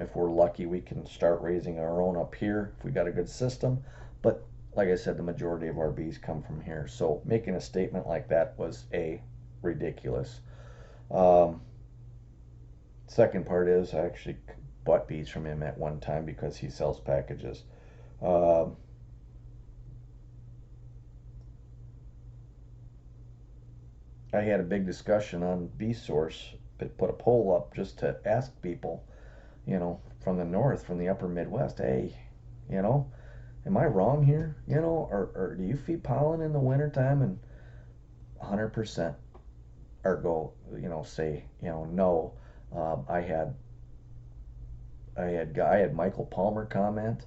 If we're lucky, we can start raising our own up here if we got a good system. But like I said, the majority of our bees come from here. So making a statement like that was ridiculous. Second part is I actually bought bees from him at one time because he sells packages. I had a big discussion on Bee Source, put a poll up just to ask people, from the north, from the upper Midwest, hey, am I wrong here? Or do you feed pollen in the wintertime? And 100% or go, say, no. I had Michael Palmer comment.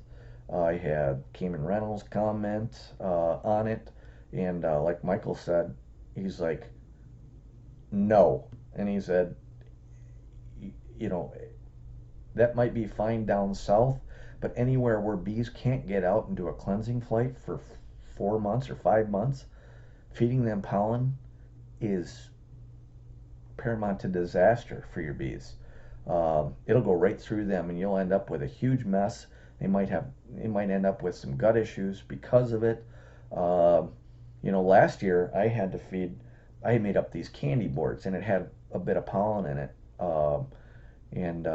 I had Cayman Reynolds comment on it, and like Michael said, he's like, no, and he said, you know, that might be fine down south, But anywhere where bees can't get out and do a cleansing flight for 4 months or 5 months, feeding them pollen is paramount to disaster for your bees. It'll go right through them, and you'll end up with a huge mess. They might end up with some gut issues because of it. Uh, Last year I had made up these candy boards, and it had a bit of pollen in it, and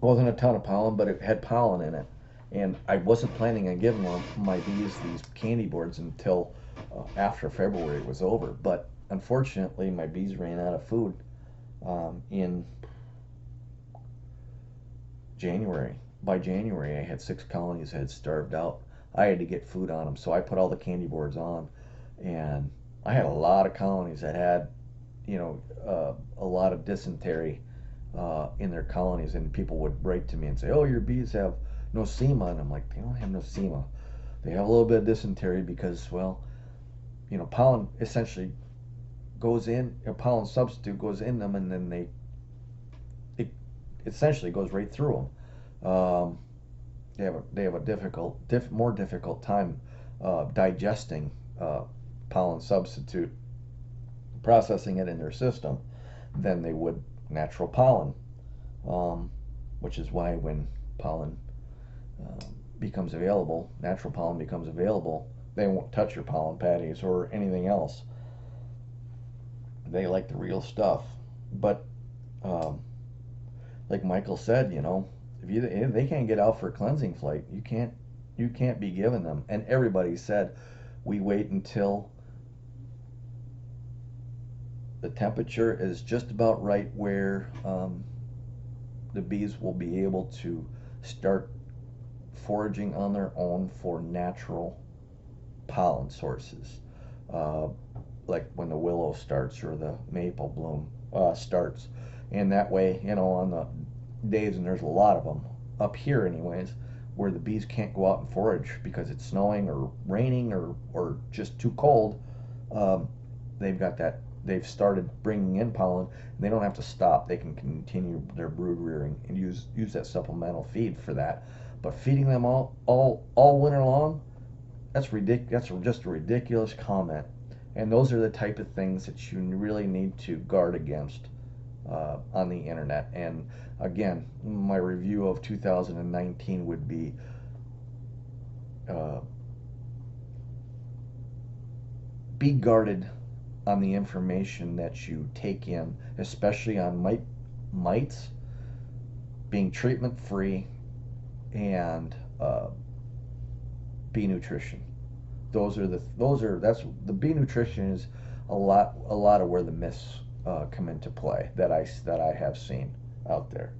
wasn't a ton of pollen, but it had pollen in it. And I wasn't planning on giving my bees these candy boards until after February was over. But unfortunately, my bees ran out of food in January. By January, I had 6 colonies that had starved out. I had to get food on them, so I put all the candy boards on, and I had a lot of colonies that had, a lot of dysentery in their colonies, and people would write to me and say, "Oh, your bees have nosema," and I'm like, "They don't have nosema. They have a little bit of dysentery because, well, pollen essentially goes in, a pollen substitute goes in them, and then it essentially goes right through them. They have a more difficult time digesting pollen substitute, processing it in their system than they would natural pollen, which is why when pollen natural pollen becomes available, they won't touch your pollen patties or anything else. They like the real stuff. But like Michael said, if they can't get out for a cleansing flight, you can't be giving them. And everybody said we wait until the temperature is just about right where the bees will be able to start foraging on their own for natural pollen sources, like when the willow starts or the maple bloom starts. And that way, on the days, and there's a lot of them up here anyways, where the bees can't go out and forage because it's snowing or raining or just too cold, they've started bringing in pollen, and they don't have to stop. They can continue their brood rearing and use that supplemental feed for that. But feeding them all winter long, that's ridiculous. That's just a ridiculous comment. And those are the type of things that you really need to guard against on the internet. And again, my review of 2019 would be be guarded on the information that you take in, especially on mites, being treatment free, and bee nutrition. That's the bee nutrition is a lot of where the myths come into play that I have seen out there.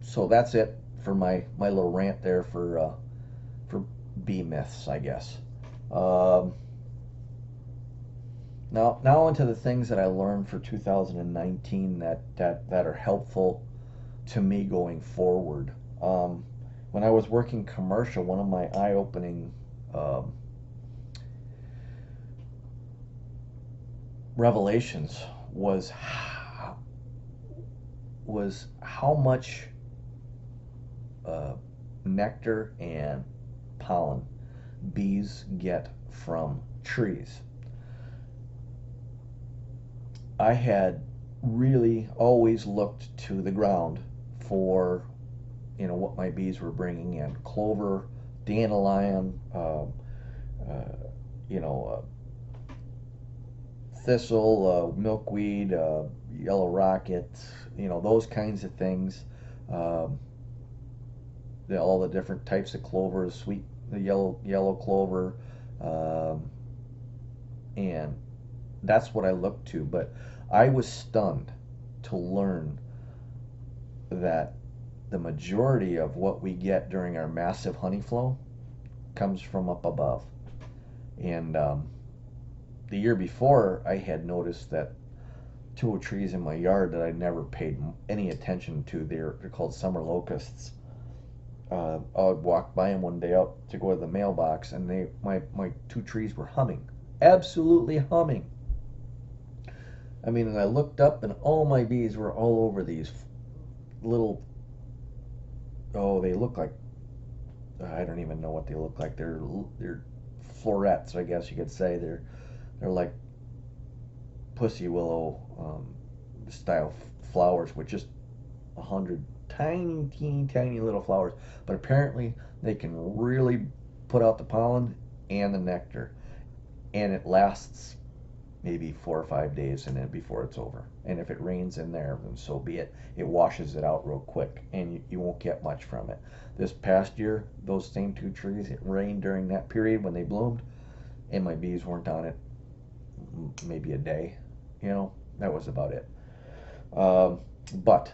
So that's it for my little rant there for bee myths, I guess. Now into the things that I learned for 2019 that are helpful to me going forward. When I was working commercial, one of my eye-opening revelations was how much nectar and pollen bees get from trees. I had really always looked to the ground for what my bees were bringing in: clover, dandelion, thistle, milkweed, yellow rocket, those kinds of things. All the different types of clovers, the yellow clover, and that's what I looked to. But I was stunned to learn that the majority of what we get during our massive honey flow comes from up above. And the year before, I had noticed that two trees in my yard that I never paid any attention to. They're called summer locusts. I would walk by them one day out to go to the mailbox, and my two trees were humming, absolutely humming. I mean, and I looked up and all my bees were all over these little, oh, they look like, I don't even know what they look like. They're florets, I guess you could say. They're like pussy willow style flowers with just 100 tiny, teeny, tiny little flowers. But apparently they can really put out the pollen and the nectar, and it lasts maybe 4 or 5 days and then before it's over. And if it rains in there, then so be it. It washes it out real quick, and you won't get much from it. This past year, those same two trees, it rained during that period when they bloomed, and my bees weren't on it maybe a day. You know, that was about it. But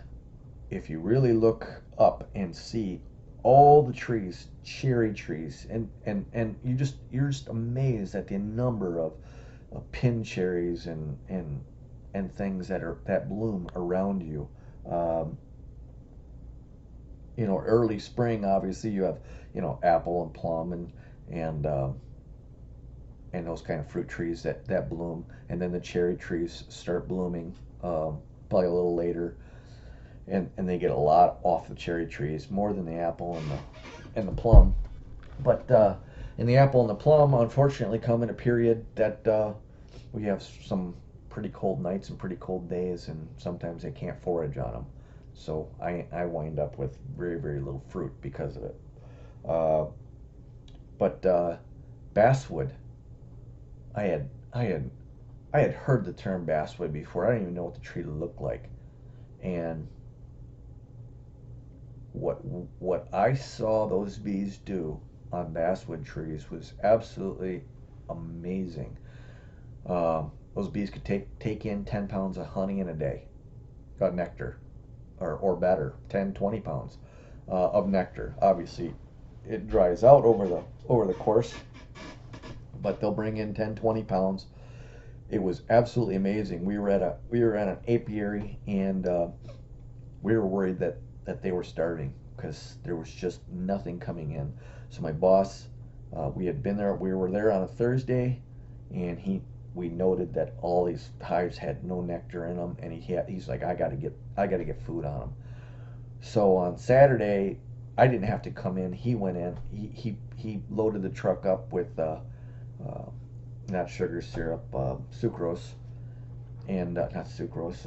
if you really look up and see all the trees, cherry trees, and you're just amazed at the number of pin cherries and things that bloom around you. Um, early spring, obviously you have apple and plum and those kind of fruit trees that bloom, and then the cherry trees start blooming probably a little later, and they get a lot off the cherry trees, more than the apple and the plum. But and the apple and the plum, unfortunately, come in a period that we have some pretty cold nights and pretty cold days, and sometimes they can't forage on them. So I wind up with very, very little fruit because of it. Uh, but basswood, I had I had I had heard the term basswood before. I didn't even know what the tree looked like, and what what I saw those bees do on basswood trees was absolutely amazing. Those bees could take in 10 pounds of honey in a day, nectar, or better, 10, 20 pounds of nectar. Obviously, it dries out over the course, but they'll bring in 10, 20 pounds. It was absolutely amazing. We were at an apiary, and we were worried that they were starving because there was just nothing coming in. So my boss, we had been there. We were there on a Thursday, and we noted that all these hives had no nectar in them, and he's like, I gotta get food on them. So on Saturday, I didn't have to come in. He went in. He loaded the truck up with not sugar syrup, sucrose, and not sucrose.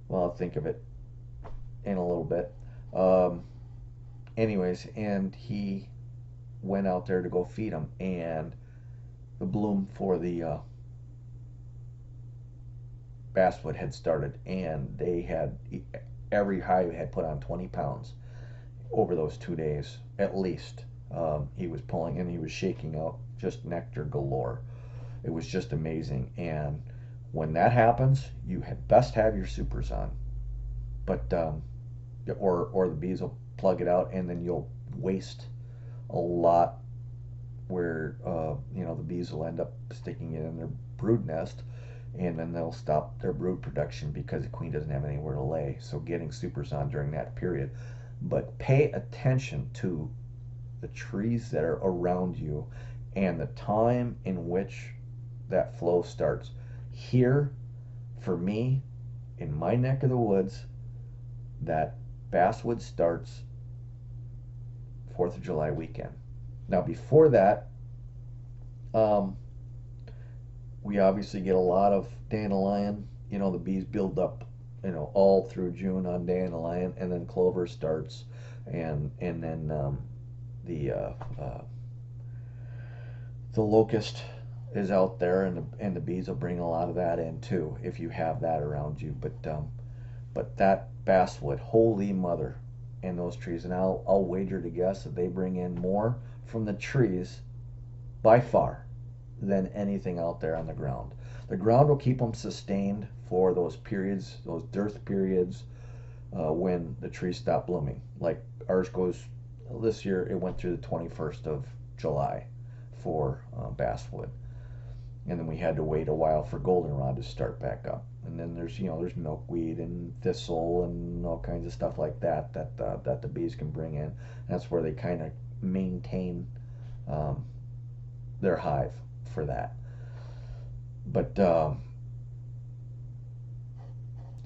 Well, I'll think of it in a little bit. Um, Anyways, and he went out there to go feed them, and the bloom for the basswood had started, and every hive had put on 20 pounds over those 2 days at least. He was pulling and he was shaking out just nectar galore. It was just amazing. And when that happens, you had best have your supers on, but or the bees will plug it out, and then you'll waste a lot where the bees will end up sticking it in their brood nest, and then they'll stop their brood production because the queen doesn't have anywhere to lay. So getting supers on during that period, but pay attention to the trees that are around you and the time in which that flow starts. Here, for me, in my neck of the woods, that basswood starts 4th of July weekend. Now, before that, we obviously get a lot of dandelion. The bees build up, all through June on dandelion, and then clover starts, and then the the locust is out there, and the bees will bring a lot of that in too if you have that around you. But that basswood, holy mother, and those trees, and I'll wager to guess that they bring in more from the trees by far than anything out there on the ground. The ground will keep them sustained for those periods, those dearth periods, when the trees stop blooming. Like ours goes, this year it went through the 21st of July for basswood, and then we had to wait a while for goldenrod to start back up. And then there's milkweed and thistle and all kinds of stuff like that the bees can bring in. That's where they kind of maintain their hive for that. But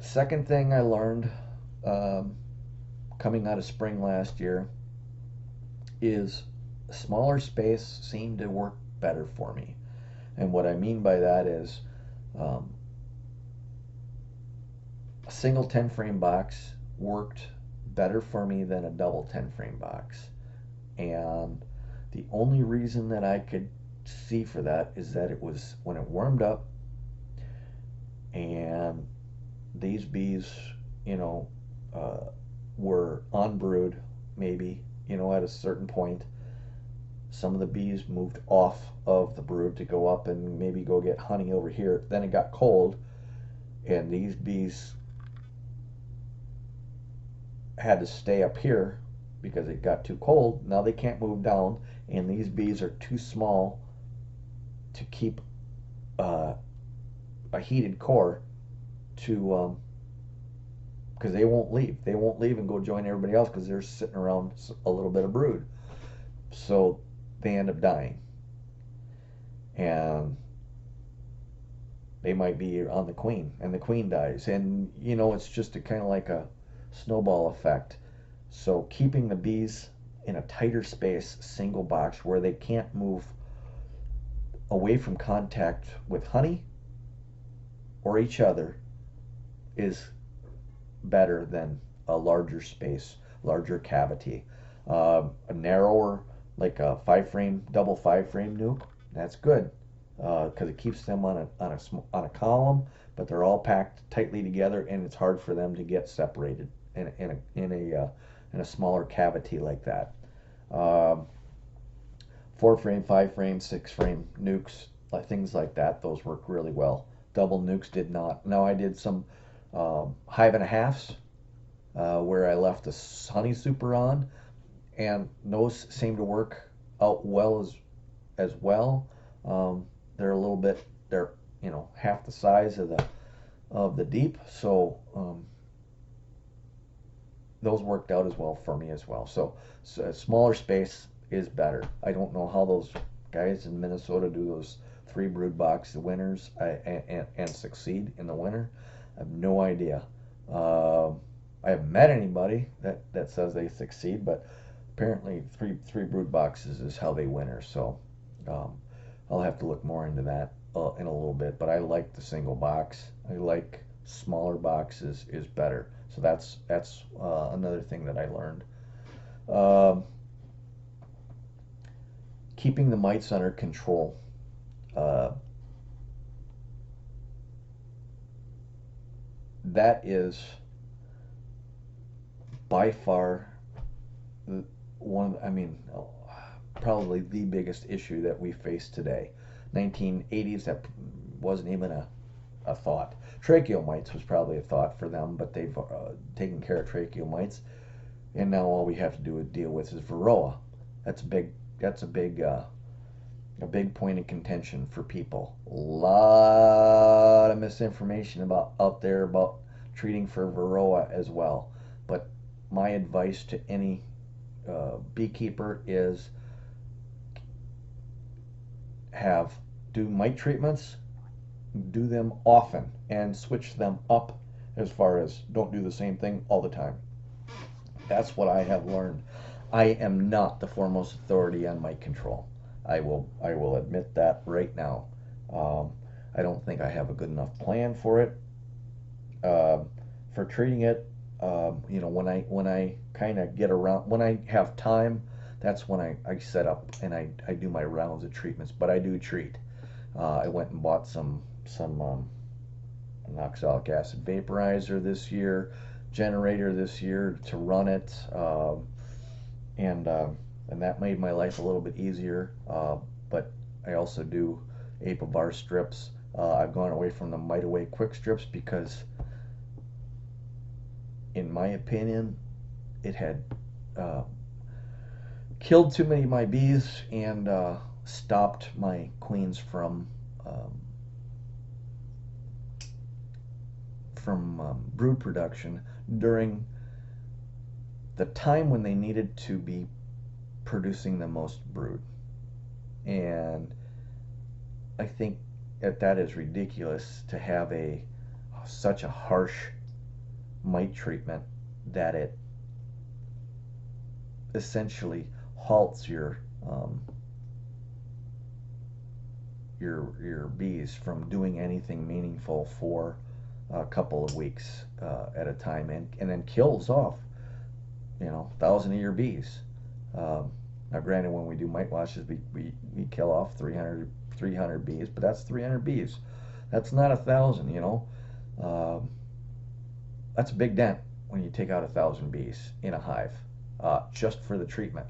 second thing I learned um, coming out of spring last year is a smaller space seemed to work better for me. And what I mean by that is um, a single 10 frame box worked better for me than a double 10 frame box. And the only reason that I could see for that is that it was when it warmed up and these bees, you know, uh, were on brood, maybe, at a certain point. Some of the bees moved off of the brood to go up and maybe go get honey over here. Then it got cold, and these bees had to stay up here because it got too cold. Now they can't move down, and these bees are too small to keep uh, a heated core to because they won't leave. They won't leave and go join everybody else because they're sitting around a little bit of brood. So they end up dying, and they might be on the queen, and the queen dies, and it's just a kind of like a snowball effect. So keeping the bees in a tighter space, single box, where they can't move away from contact with honey or each other is better than a larger space, larger cavity. A narrower, like a double five frame nuke, that's good because it keeps them on a column, but they're all packed tightly together, and it's hard for them to get separated in a smaller cavity like that. Um, 4 frame, 5 frame, 6 frame nukes, things like that, those work really well. Double nukes did not. Now I did some hive and a halves where I left the honey super on, and those seem to work out well as well. They're a little bit, they're half the size of the deep, so those worked out as well for me as well. So a smaller space is better. I don't know how those guys in Minnesota do those 3 brood box winners and succeed in the winter. I have no idea. I haven't met anybody that says they succeed, but apparently three brood boxes is how they winter. So um, I'll have to look more into that in a little bit. But I like the single box. I like smaller boxes is better. So that's another thing that I learned. Um, Keeping the mites under control. Uh, that is by far probably the biggest issue that we face today. 1980s, that wasn't even a thought. Tracheal mites was probably a thought for them, but they've taken care of tracheal mites, and now all we have to do is deal with is Varroa. That's a big. That's a big point of contention for people. A lot of misinformation out there about treating for Varroa as well. But my advice to any beekeeper is do mite treatments, do them often, and switch them up as far as don't do the same thing all the time. That's what I have learned. I am not the foremost authority on mite control. I will admit that right now. I don't think I have a good enough plan for it. For treating it, when I kind of get around, when I have time, that's when I set up and I do my rounds of treatments. But I do treat. I went and bought some oxalic acid vaporizer this year, generator this year to run it, and that made my life a little bit easier. But I also do Apivar strips. I've gone away from the Mite Away quick strips because, in my opinion, it had killed too many of my bees and stopped my queens from brood production during the time when they needed to be producing the most brood. And I think that is ridiculous to have such a harsh mite treatment that it essentially halts your bees from doing anything meaningful for a couple of weeks at a time, and then kills off 1,000 of your bees. Now granted, when we do mite washes, we kill off 300 bees, but that's 300 bees. That's not 1,000. That's a big dent when you take out 1,000 bees in a hive, just for the treatment.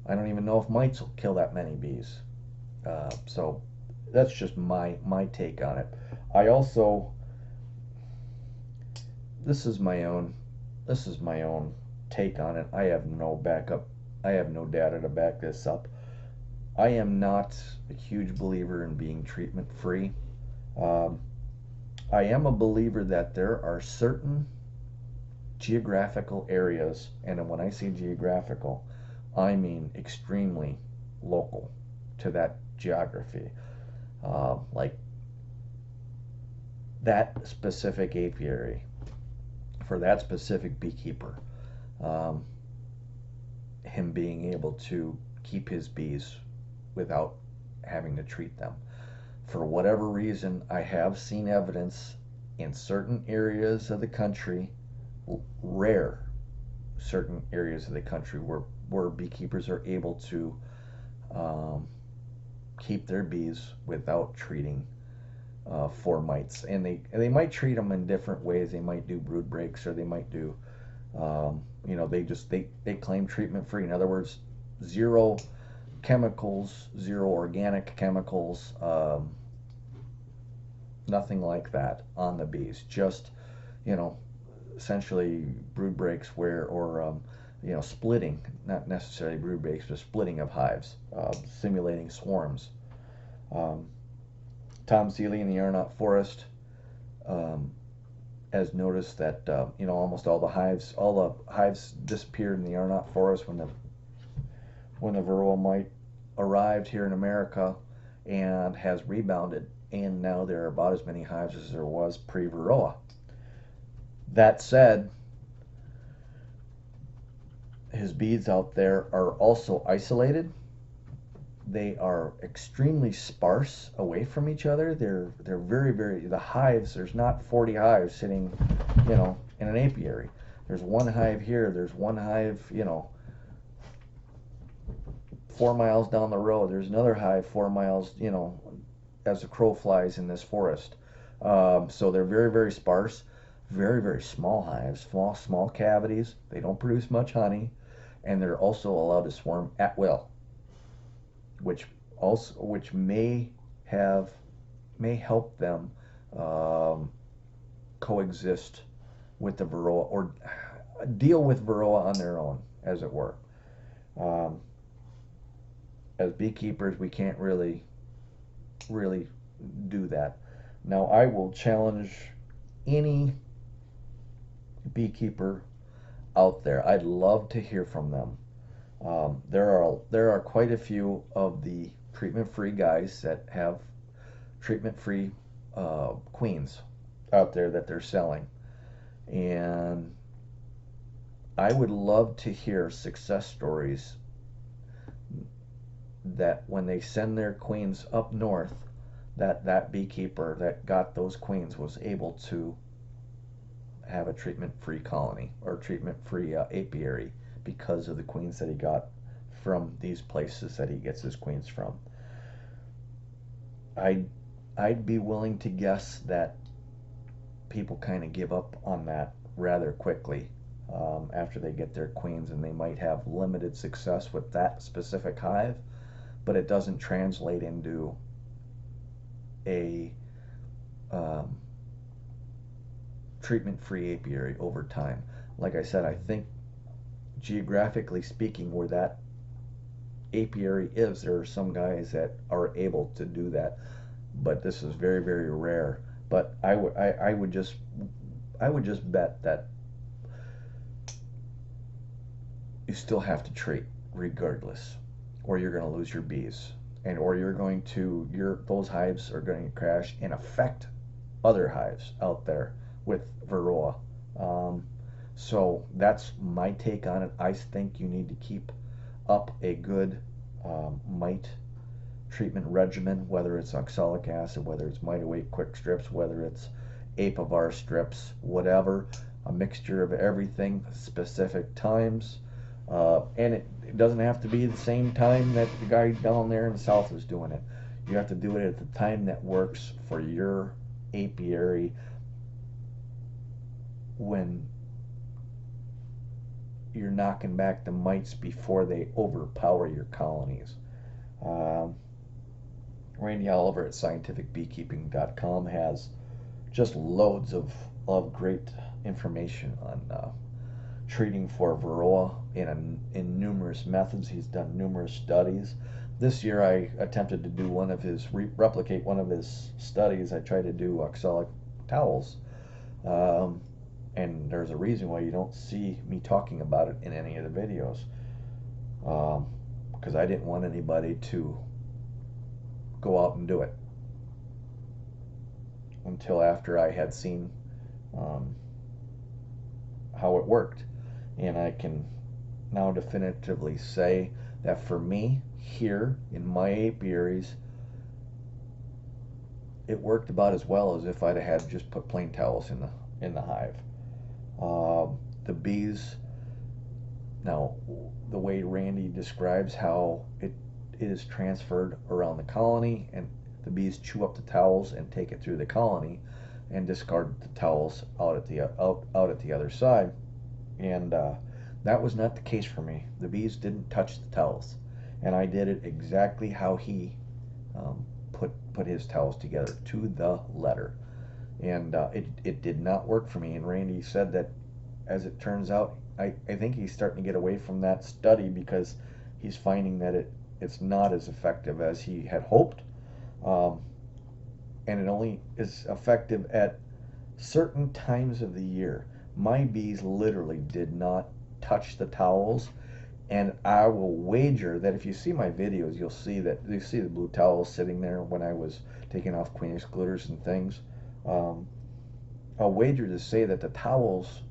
I don't even know if mites will kill that many bees. So that's just my take on it. I also, this is my own take on it. I have no backup. I have no data to back this up. I am not a huge believer in being treatment free. I am a believer that there are certain geographical areas, and when I say geographical, I mean extremely local to that geography. Like that specific apiary for that specific beekeeper, him being able to keep his bees without having to treat them. For whatever reason, I have seen evidence in certain areas of the country, rare certain areas of the country, where beekeepers are able to keep their bees without treating for mites, and they might treat them in different ways. They might do brood breaks, or they might do they claim treatment free. In other words, zero chemicals, zero organic chemicals, nothing like that on the bees. Just essentially brood breaks or splitting, not necessarily brood breaks, but splitting of hives, simulating swarms. Tom Seeley in the Arnott Forest has noticed that almost all the hives disappeared in the Arnott Forest when the Varroa mite arrived here in America, and has rebounded, and now there are about as many hives as there was pre-Varroa. That said, his bees out there are also isolated. They are extremely sparse away from each other. They're very, very, the hives, there's not 40 hives sitting, in an apiary. There's one hive here, there's one hive, 4 miles down the road. There's another hive 4 miles, as the crow flies in this forest. So they're very, very sparse, very, very small hives, small cavities. They don't produce much honey, and they're also allowed to swarm at will, which may help them coexist with the Varroa, or deal with Varroa on their own, as it were. As beekeepers, we can't really do that. Now, I will challenge any beekeeper out there. I'd love to hear from them. There are quite a few of the treatment-free guys that have treatment-free queens out there that they're selling, and I would love to hear success stories that when they send their queens up north, that beekeeper that got those queens was able to have a treatment-free colony or treatment-free apiary because of the queens that he got from these places that he gets his queens from. I'd be willing to guess that people kind of give up on that rather quickly after they get their queens, and they might have limited success with that specific hive, but it doesn't translate into a treatment-free apiary over time. Like I said, I think geographically speaking, where that apiary is, there are some guys that are able to do that, but this is very, very rare. But I would just bet that you still have to treat regardless, or you're going to lose your bees. and or you're going to those hives are going to crash and affect other hives out there with Varroa. Um, so that's my take on it. I think you need to keep up a good mite treatment regimen, whether it's oxalic acid, whether it's mite away quick strips, whether it's apivar strips, whatever, a mixture of everything, specific times. And it doesn't have to be the same time that the guy down there in the south is doing it. You have to do it at the time that works for your apiary when you're knocking back the mites before they overpower your colonies. Um, Randy Oliver at scientificbeekeeping.com has just loads of great information on treating for Varroa in numerous methods. He's done numerous studies. This year I attempted to do replicate one of his studies. I tried to do oxalic towels. Um, and there's a reason why you don't see me talking about it in any of the videos. Because I didn't want anybody to go out and do it until after I had seen how it worked. And I can now definitively say that for me, here in my apiaries, it worked about as well as if I'd had just put plain towels in the hive. The bees, now the way Randy describes how it is transferred around the colony, and the bees chew up the towels and take it through the colony and discard the towels out at the other side. And that was not the case for me. The bees didn't touch the towels, and I did it exactly how he put his towels together to the letter. And it did not work for me. And Randy said that, as it turns out, I think he's starting to get away from that study because he's finding that it's not as effective as he had hoped. And it only is effective at certain times of the year. My bees literally did not touch the towels, and I will wager that if you see my videos, you'll see the blue towels sitting there when I was taking off queen excluders and things. I'll wager to say that the towels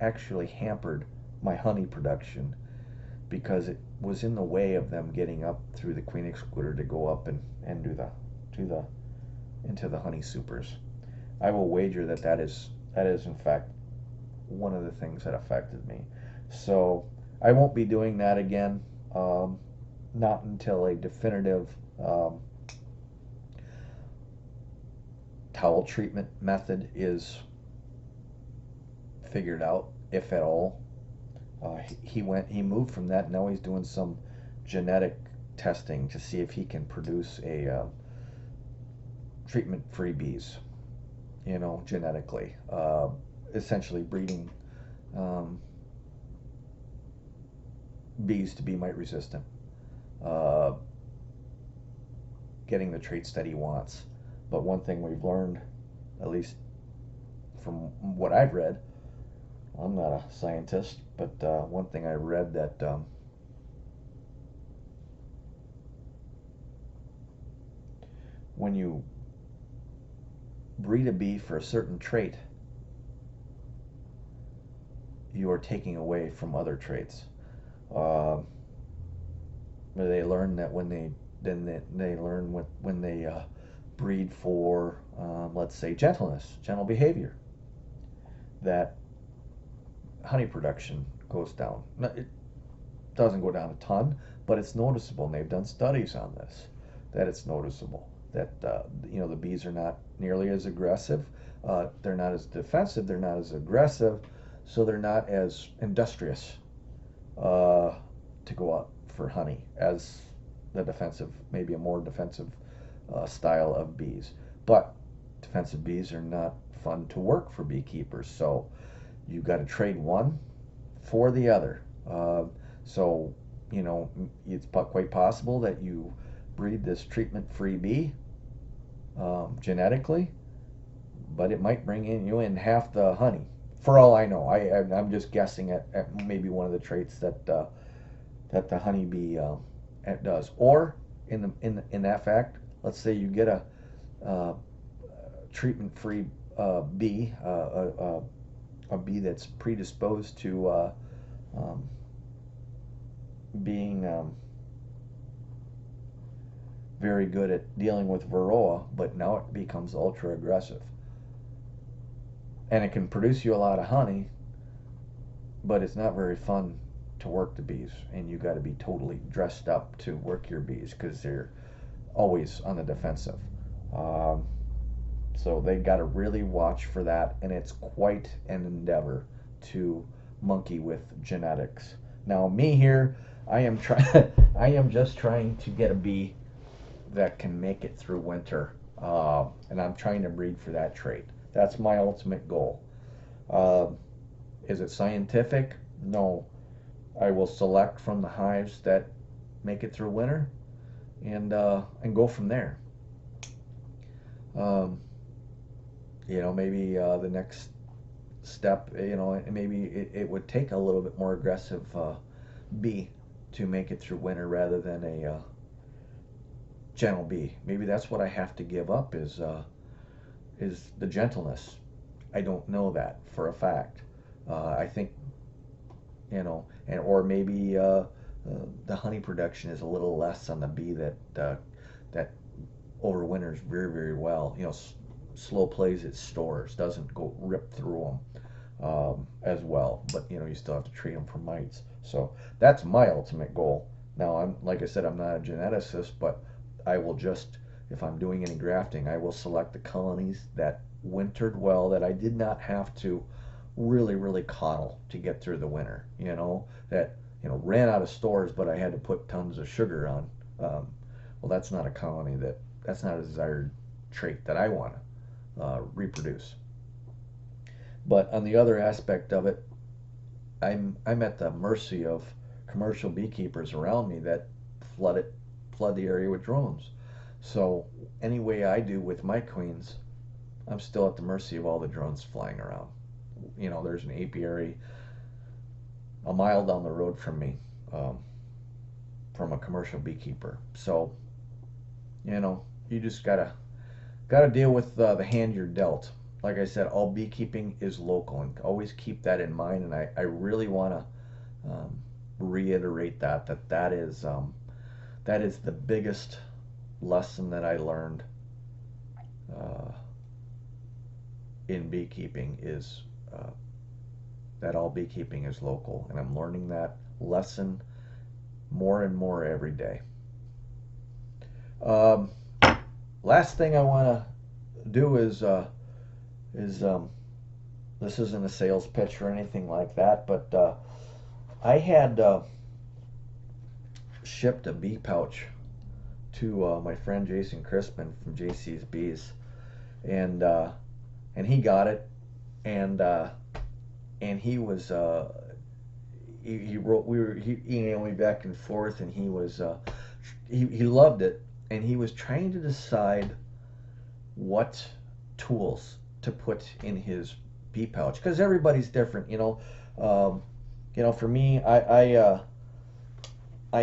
actually hampered my honey production because it was in the way of them getting up through the queen excluder to go up and do into the honey supers. I will wager that is in fact one of the things that affected me. So I won't be doing that again, not until a definitive towel treatment method is figured out, if at all. He moved from that. Now he's doing some genetic testing to see if he can produce a treatment-free bees, genetically, essentially breeding bees to be mite resistant, getting the traits that he wants. But one thing we've learned, at least from what I've read, I'm not a scientist, but one thing I read that when you breed a bee for a certain trait, you are taking away from other traits. They learn that when they breed for, let's say, gentle behavior, that honey production goes down. It doesn't go down a ton, but it's noticeable, and they've done studies on this, that it's noticeable that the bees are not nearly as aggressive, they're not as defensive, they're not as aggressive, so they're not as industrious to go out for honey as the defensive, maybe a more defensive style of bees. But defensive bees are not fun to work for beekeepers, so you've got to trade one for the other. So it's quite possible that you breed this treatment-free bee genetically, but it might bring you in half the honey. For all I know, I'm just guessing at maybe one of the traits that the honeybee does. Or in that fact, let's say you get uh, treatment-free bee, a bee that's predisposed to um, being very good at dealing with Varroa, but now it becomes ultra aggressive. And it can produce you a lot of honey, but it's not very fun to work the bees. And you got to be totally dressed up to work your bees because they're always on the defensive. Um, so they got to really watch for that, and it's quite an endeavor to monkey with genetics. Now, me here, I am trying. I am just trying to get a bee that can make it through winter, and I'm trying to breed for that trait. That's my ultimate goal. Uh, is it scientific? No. I will select from the hives that make it through winter, and go from there. Um, maybe the next step, maybe it would take a little bit more aggressive bee to make it through winter rather than a gentle bee. Maybe that's what I have to give up is the gentleness. I don't know that for a fact. I think and or maybe the honey production is a little less on the bee that overwinters very very well. Slow plays its stores, doesn't go rip through them as well. But you still have to treat them for mites. So that's my ultimate goal. Now I'm like I said, I'm not a geneticist, but I will just if I'm doing any grafting, I will select the colonies that wintered well that I did not have to really really coddle to get through the winter. That ran out of stores, but I had to put tons of sugar on. Well, that's not a colony that's not a desired trait that I want to reproduce. But on the other aspect of it, I'm at the mercy of commercial beekeepers around me that flood the area with drones. So any way I do with my queens, I'm still at the mercy of all the drones flying around. There's an apiary a mile down the road from me, from a commercial beekeeper. So you just gotta deal with the hand you're dealt. Like I said, all beekeeping is local, and always keep that in mind. And I really want to reiterate that is the biggest lesson that I learned uh, in beekeeping is that all beekeeping is local, and I'm learning that lesson more and more every day. Um, Last thing I want to do is this isn't a sales pitch or anything like that, but I had shipped a bee pouch to my friend Jason Crispin from JC's Bees, and he got it, and he was he wrote he emailed me back and forth, and he was he loved it, and he was trying to decide what tools to put in his bee pouch because everybody's different. For me, I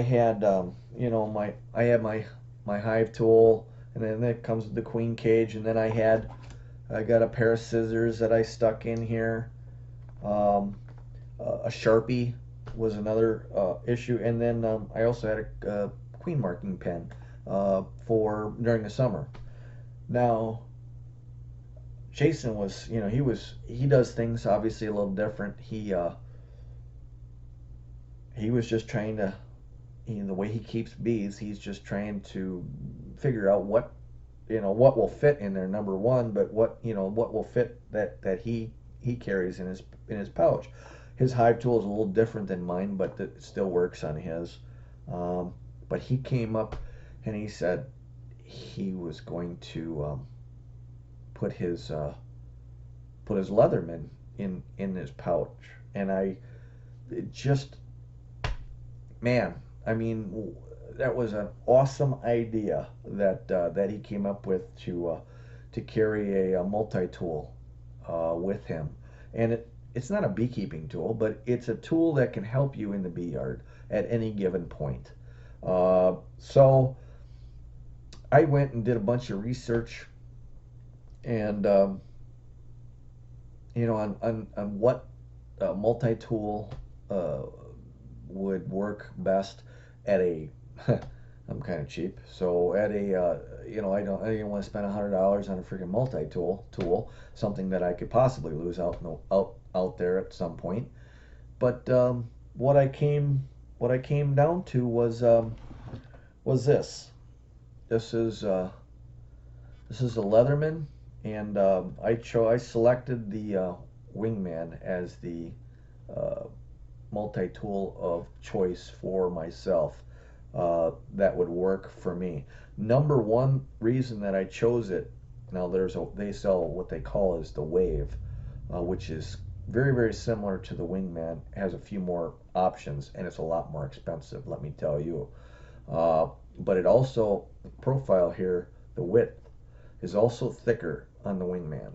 had I had my hive tool, and then it comes with the queen cage, and then I got a pair of scissors that I stuck in here. A Sharpie was another issue, and then I also had a queen marking pen for during the summer. Now, Jason was, he does things obviously a little different. He was just trying to, the way he keeps bees, he's just trying to figure out what will fit in there, number one, but what will fit that he carries in his pouch. His hive tool is a little different than mine, but it still works on his. But he came up and he said he was going to put his Leatherman in his pouch, and it just, man, I mean, that was an awesome idea that he came up with to carry a multi-tool with him, and it's not a beekeeping tool, but it's a tool that can help you in the bee yard at any given point. So I went and did a bunch of research, and on what multi-tool uh, would work best at a I'm kind of cheap, so at a I didn't want to spend $100 on a freaking multi-tool, something that I could possibly lose out there at some point. But what I came down to was this. This is this is a Leatherman, and I selected the Wingman as the uh, multi-tool of choice for myself that would work for me. Number one reason that I chose it, now they sell what they call as the Wave, which is very, very similar to the Wingman. It has a few more options, and it's a lot more expensive, let me tell you. But it also, the profile here, the width is also thicker on the Wingman,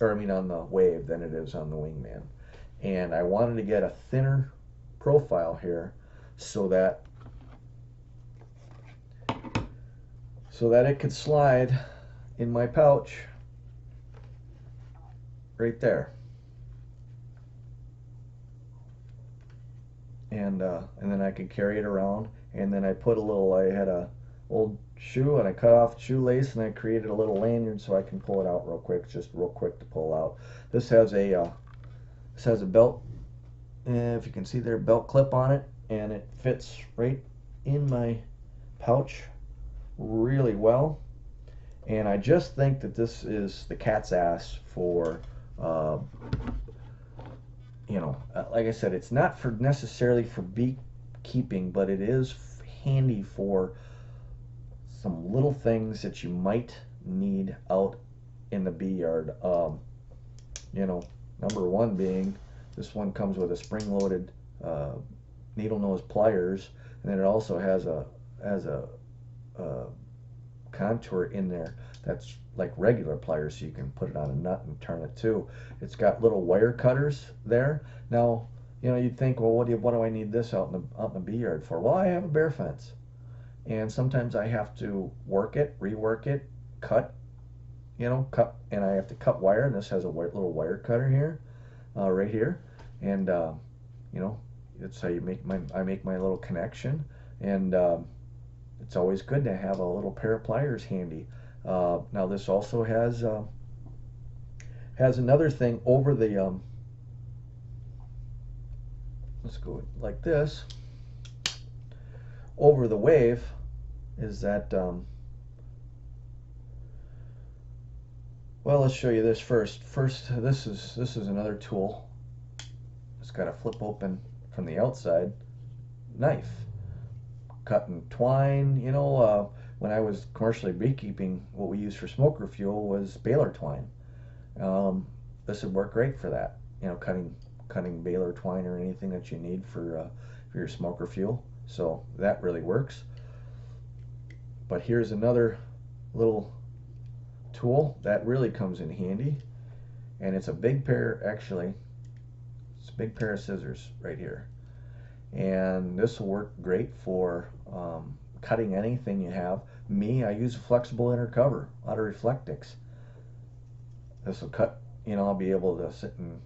or I mean on the Wave, than it is on the Wingman. And I wanted to get a thinner profile here so that it could slide in my pouch right there. And then I could carry it around. And then I had a old shoe, and I cut off the shoelace, and I created a little lanyard so I can pull it out real quick, just real quick to pull out. This has a belt, if you can see there, belt clip on it, and it fits right in my pouch really well. And I just think that this is the cat's ass for like I said, it's not for necessarily for beekeeping, but it is handy for some little things that you might need out in the bee yard. Number one being, this one comes with a spring-loaded needle nose pliers, and then it also has a contour in there that's like regular pliers, so you can put it on a nut and turn it too. It's got little wire cutters there. Now, you'd think, well, what do I need this out in the bee yard for? Well, I have a bear fence, and sometimes I have to work it, rework it, cut, and I have to cut wire. And this has a little wire cutter here, right here, and it's how I make my little connection, and it's always good to have a little pair of pliers handy. Now this also has another thing over the let's go like this, over the Wave, is that well, let's show you this first. This is another tool. It's got a flip open from the outside knife, cutting twine. When I was commercially beekeeping, what we used for smoker fuel was baler twine. This would work great for that. Cutting baler twine or anything that you need for your smoker fuel. So that really works. But here's another little tool that really comes in handy, and it's a big pair. Actually, it's a big pair of scissors right here, and this will work great for cutting anything you have. I use a flexible inner cover out of Reflectix. This will cut, I'll be able to sit and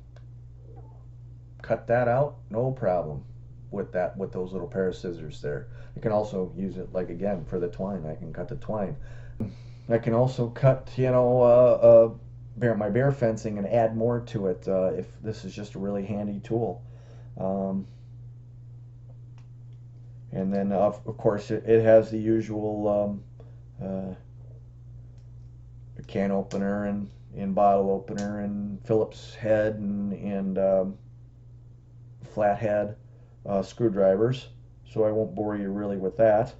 cut that out, no problem, with those little pair of scissors there. I can also use it, like, again, for the twine. I can cut the twine. I can also cut, my bear fencing and add more to it, if this is just a really handy tool. And then, of course, it has the usual can opener and bottle opener and Phillips head and flathead screwdrivers. So I won't bore you really with that.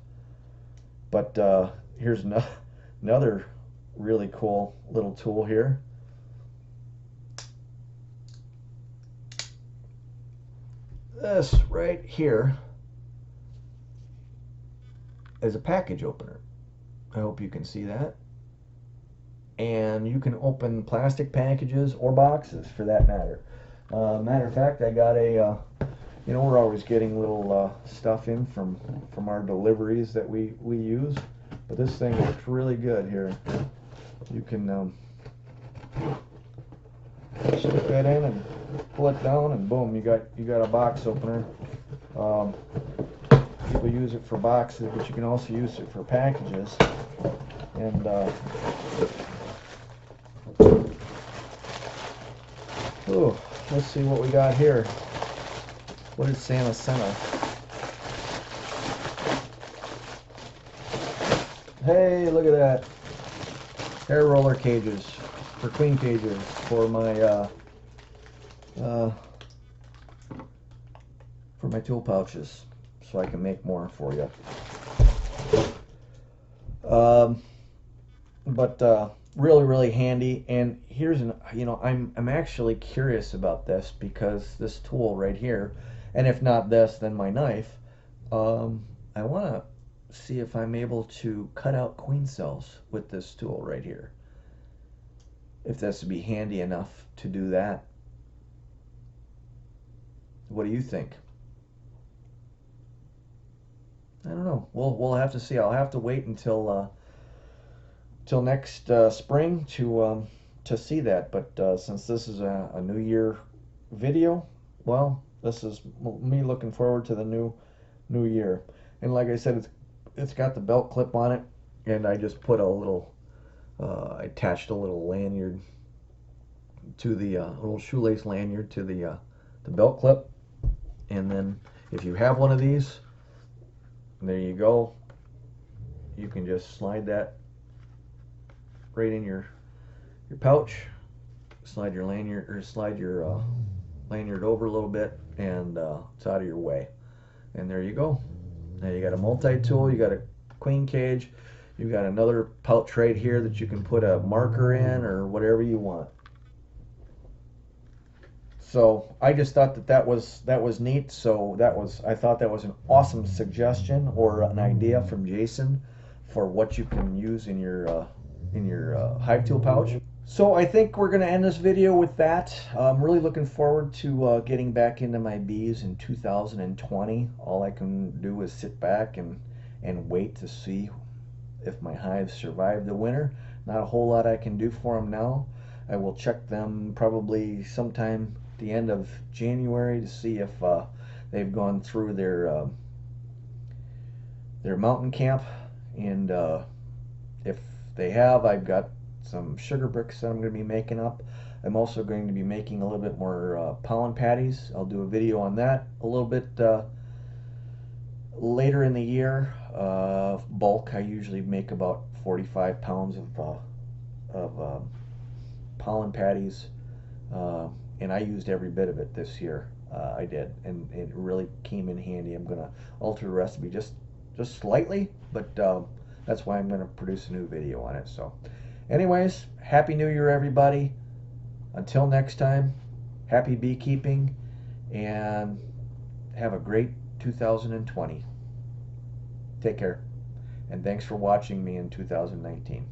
But here's another really cool little tool here. This right here is a package opener. I hope you can see that. And you can open plastic packages or boxes, for that matter. Matter of fact, I got we're always getting little stuff in from our deliveries that we use. But this thing works really good here. You can stick that in and pull it down, and boom, you got a box opener. People use it for boxes, but you can also use it for packages. And let's see what we got here. What did Santa send us? Hey, look at that. Hair roller cages for queen cages for my tool pouches, so I can make more for you. But really handy. And here's I'm actually curious about this, because this tool right here, and if not this, then my knife, I want to see if I'm able to cut out queen cells with this tool right here, if this would be handy enough to do that. What do you think? I don't know. We'll have to see. I'll have to wait until next spring to see that. But since this is a New Year video, well, this is me looking forward to the new year. And like I said, it's got the belt clip on it, and I just put a little I attached a little lanyard to the little shoelace lanyard to the belt clip. And then if you have one of these, there you go. You can just slide that right in your pouch. Slide your lanyard, or slide your lanyard over a little bit, and it's out of your way. And there you go. Now you got a multi-tool, you got a queen cage, you got another pouch right here that you can put a marker in or whatever you want. So I just thought that was neat. So I thought that was an awesome suggestion or an idea from Jason for what you can use in your hive tool pouch. So I think we're going to end this video with that. I'm really looking forward to getting back into my bees in 2020. All I can do is sit back and wait to see if my hives survive the winter. Not a whole lot I can do for them now. I will check them probably sometime at the end of January to see if they've gone through their mountain camp, and if they have, I've got some sugar bricks that I'm going to be making up. I'm also going to be making a little bit more pollen patties. I'll do a video on that a little bit later in the year. Bulk, I usually make about 45 pounds of pollen patties, and I used every bit of it this year. I did, and it really came in handy. I'm going to alter the recipe just slightly, but that's why I'm going to produce a new video on it. So anyways, Happy New Year, everybody. Until next time, happy beekeeping, and have a great 2020. Take care, and thanks for watching me in 2019.